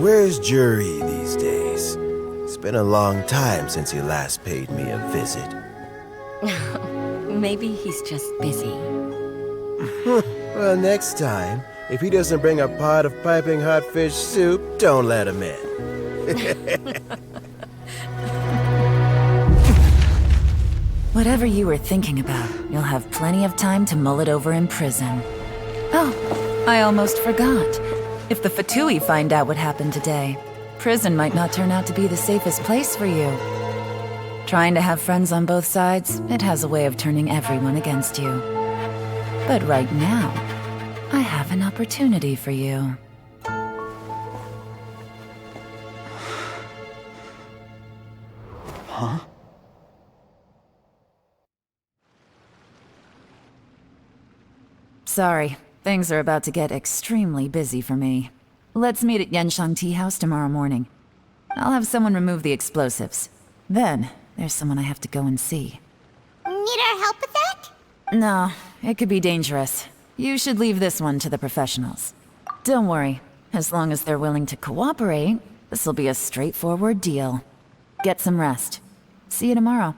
Where's Jur-E these days? It's been a long time since he last paid me a visit. Maybe he's just busy. Well, next time, if he doesn't bring a pot of piping hot fish soup, don't let him in. Whatever you were thinking about, you'll have plenty of time to mull it over in prison. Oh, I almost forgot. If the Fatui find out what happened today, prison might not turn out to be the safest place for you. Trying to have friends on both sides, it has a way of turning everyone against you. But right now, I have an opportunity for you. Huh? Sorry, things are about to get extremely busy for me. Let's meet at Yenshang Tea House tomorrow morning. I'll have someone remove the explosives. Then, there's someone I have to go and see. Need our help with that? No, it could be dangerous. You should leave this one to the professionals. Don't worry, as long as they're willing to cooperate, this'll be a straightforward deal. Get some rest. See you tomorrow.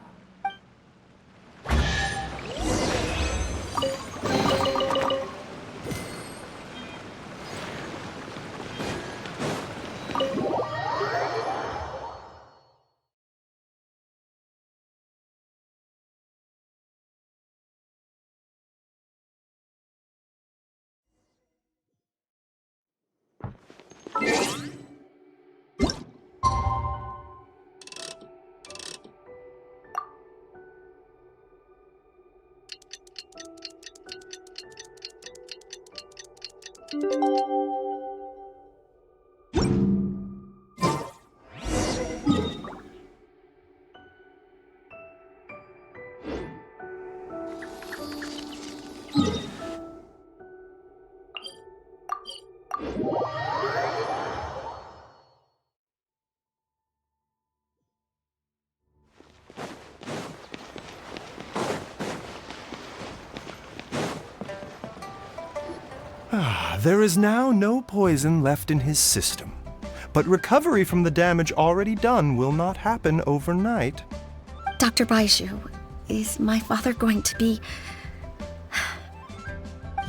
There is now no poison left in his system, but recovery from the damage already done will not happen overnight. Dr. Baiju, is my father going to be...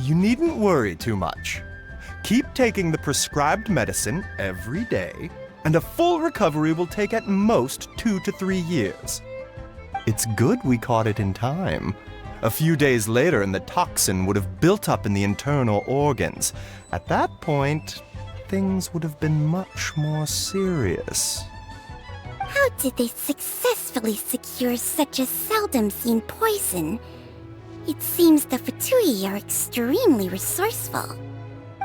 You needn't worry too much. Keep taking the prescribed medicine every day, and a full recovery will take at most 2 to 3 years. It's good we caught it in time. A few days later, and the toxin would have built up in the internal organs. At that point, things would have been much more serious. How did they successfully secure such a seldom-seen poison? It seems the Fatui are extremely resourceful.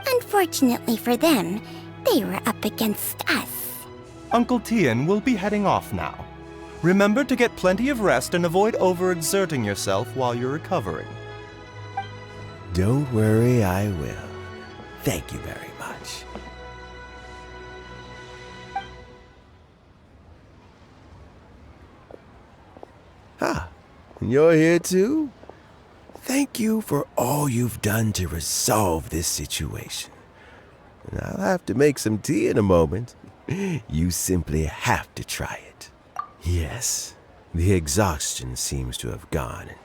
Unfortunately for them, they were up against us. Uncle Tien will be heading off now. Remember to get plenty of rest and avoid overexerting yourself while you're recovering. Don't worry, I will. Thank you very much. Ah, you're here too? Thank you for all you've done to resolve this situation. And I'll have to make some tea in a moment. You simply have to try it. Yes, the exhaustion seems to have gone, and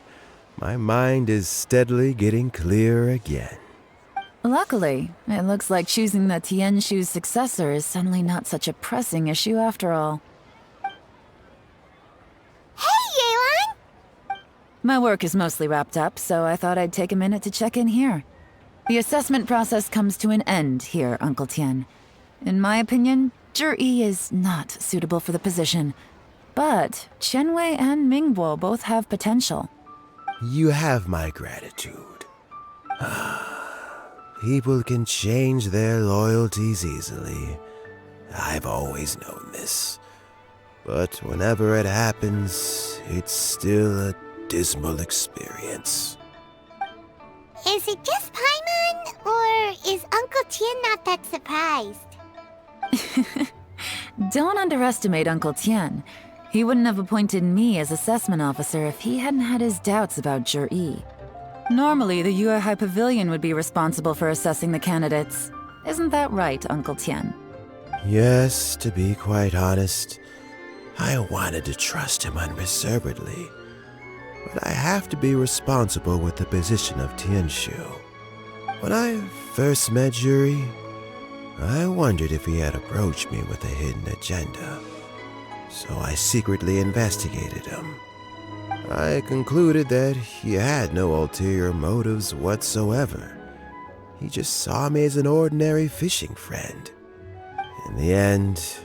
my mind is steadily getting clearer again. Luckily, it looks like choosing the Tianshu's successor is suddenly not such a pressing issue after all. Hey, Yelan! My work is mostly wrapped up, so I thought I'd take a minute to check in here. The assessment process comes to an end here, Uncle Tien. In my opinion, Zhi is not suitable for the position. But Qianwei and Mingbo both have potential. You have my gratitude. People can change their loyalties easily. I've always known this. But whenever it happens, it's still a dismal experience. Is it just Paimon, or is Uncle Tien not that surprised? Don't underestimate Uncle Tien. He wouldn't have appointed me as assessment officer if he hadn't had his doubts about Zhi. Normally, the Yue High Pavilion would be responsible for assessing the candidates. Isn't that right, Uncle Tien? Yes, to be quite honest, I wanted to trust him unreservedly. But I have to be responsible with the position of Tianshu. When I first met Zhi, I wondered if he had approached me with a hidden agenda. So I secretly investigated him. I concluded that he had no ulterior motives whatsoever. He just saw me as an ordinary fishing friend. In the end,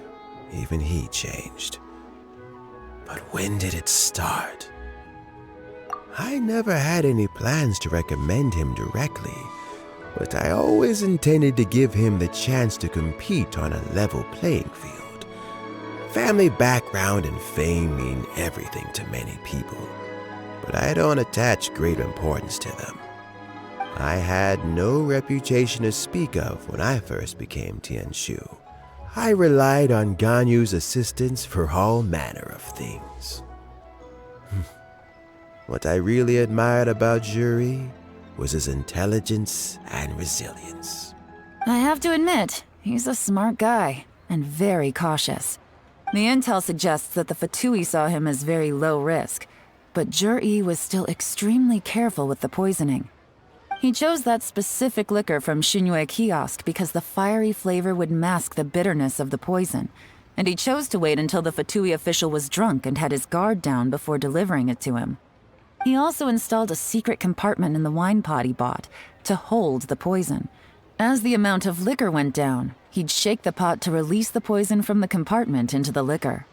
even he changed. But when did it start? I never had any plans to recommend him directly, but I always intended to give him the chance to compete on a level playing field. Family background and fame mean everything to many people, but I don't attach great importance to them. I had no reputation to speak of when I first became Tianshu. I relied on Ganyu's assistance for all manner of things. What I really admired about Zhi was his intelligence and resilience. I have to admit, he's a smart guy, and very cautious. The intel suggests that the Fatui saw him as very low risk, but Zhi was still extremely careful with the poisoning. He chose that specific liquor from Xunyue Kiosk because the fiery flavor would mask the bitterness of the poison, and he chose to wait until the Fatui official was drunk and had his guard down before delivering it to him. He also installed a secret compartment in the wine pot he bought to hold the poison. As the amount of liquor went down, he'd shake the pot to release the poison from the compartment into the liquor.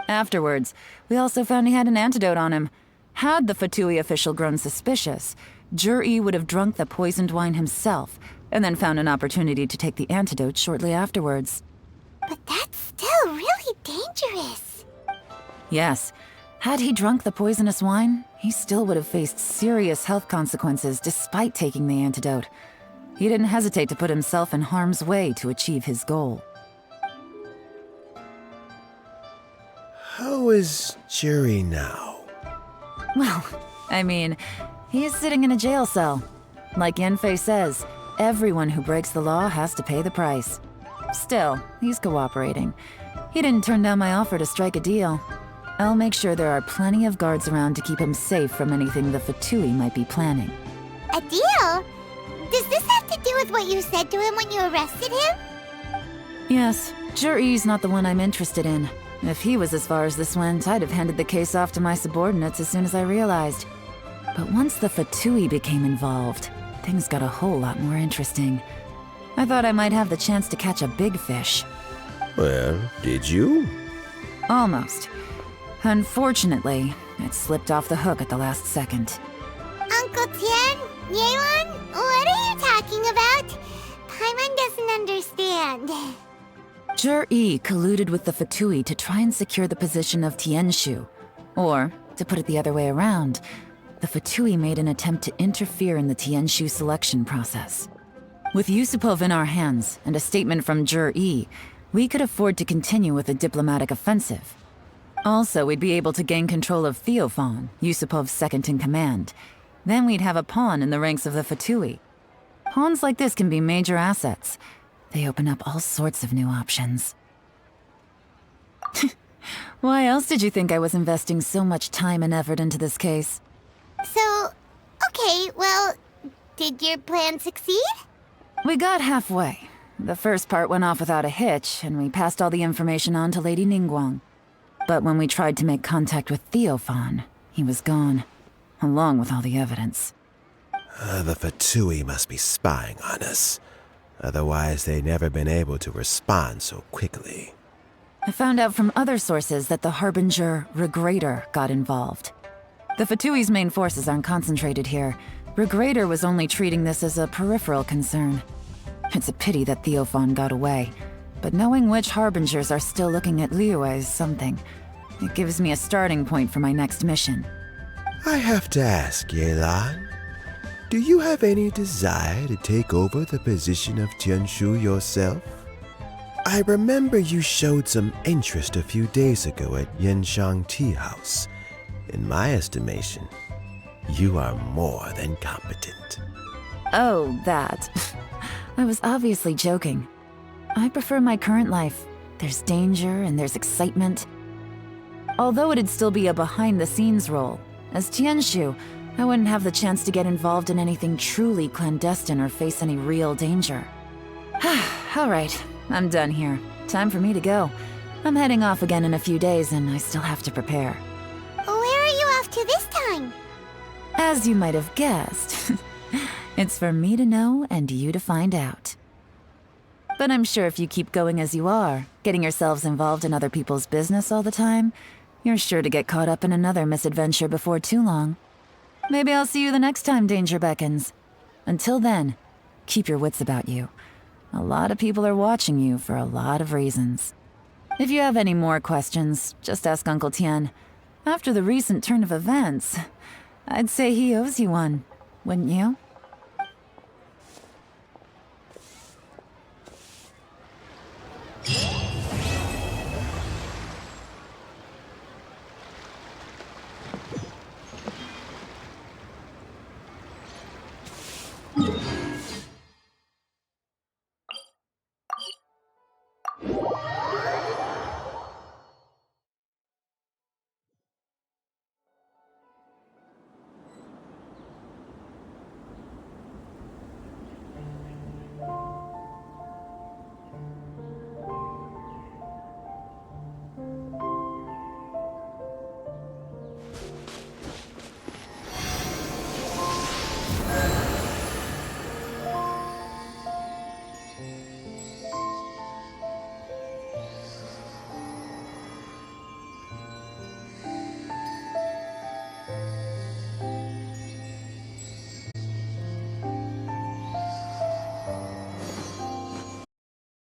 Afterwards, we also found he had an antidote on him. Had the Fatui official grown suspicious, Zhi would have drunk the poisoned wine himself, and then found an opportunity to take the antidote shortly afterwards. But that's still really dangerous. Yes. Had he drunk the poisonous wine, he still would have faced serious health consequences despite taking the antidote. He didn't hesitate to put himself in harm's way to achieve his goal. How is Zhi now? Well, I mean, he is sitting in a jail cell. Like Yanfei says, everyone who breaks the law has to pay the price. Still, he's cooperating. He didn't turn down my offer to strike a deal. I'll make sure there are plenty of guards around to keep him safe from anything the Fatui might be planning. A deal? Does this have to do with what you said to him when you arrested him? Yes, Zhiyi's not the one I'm interested in. If he was as far as this went, I'd have handed the case off to my subordinates as soon as I realized. But once the Fatui became involved, things got a whole lot more interesting. I thought I might have the chance to catch a big fish. Well, did you? Almost. Unfortunately, it slipped off the hook at the last second. Uncle Tien? Yelan? What are you talking about? Paimon doesn't understand. Zhiyi colluded with the Fatui to try and secure the position of Tianshu. Or, to put it the other way around, the Fatui made an attempt to interfere in the Tianshu selection process. With Yusupov in our hands and a statement from Zhiyi, we could afford to continue with a diplomatic offensive. Also, we'd be able to gain control of Theophan, Yusupov's second-in-command. Then we'd have a pawn in the ranks of the Fatui. Pawns like this can be major assets. They open up all sorts of new options. Why else did you think I was investing so much time and effort into this case? So, okay, well, did your plan succeed? We got halfway. The first part went off without a hitch, and we passed all the information on to Lady Ningguang. But when we tried to make contact with Theophan, he was gone, along with all the evidence. The Fatui must be spying on us. Otherwise, they'd never been able to respond so quickly. I found out from other sources that the Harbinger Regrator got involved. The Fatui's main forces aren't concentrated here. Regrator was only treating this as a peripheral concern. It's a pity that Theophan got away, but knowing which Harbingers are still looking at Liyue is something. It gives me a starting point for my next mission. I have to ask, Yelan, do you have any desire to take over the position of Tianshu yourself? I remember you showed some interest a few days ago at Yenshang Tea House. In my estimation, you are more than competent. Oh, that. I was obviously joking. I prefer my current life. There's danger and there's excitement. Although it'd still be a behind-the-scenes role, as Tianshu, I wouldn't have the chance to get involved in anything truly clandestine or face any real danger. All right, I'm done here. Time for me to go. I'm heading off again in a few days, and I still have to prepare. Where are you off to this time? As you might have guessed, it's for me to know and you to find out. But I'm sure if you keep going as you are, getting yourselves involved in other people's business all the time, you're sure to get caught up in another misadventure before too long. Maybe I'll see you the next time danger beckons. Until then, keep your wits about you. A lot of people are watching you for a lot of reasons. If you have any more questions, just ask Uncle Tien. After the recent turn of events, I'd say he owes you one, wouldn't you?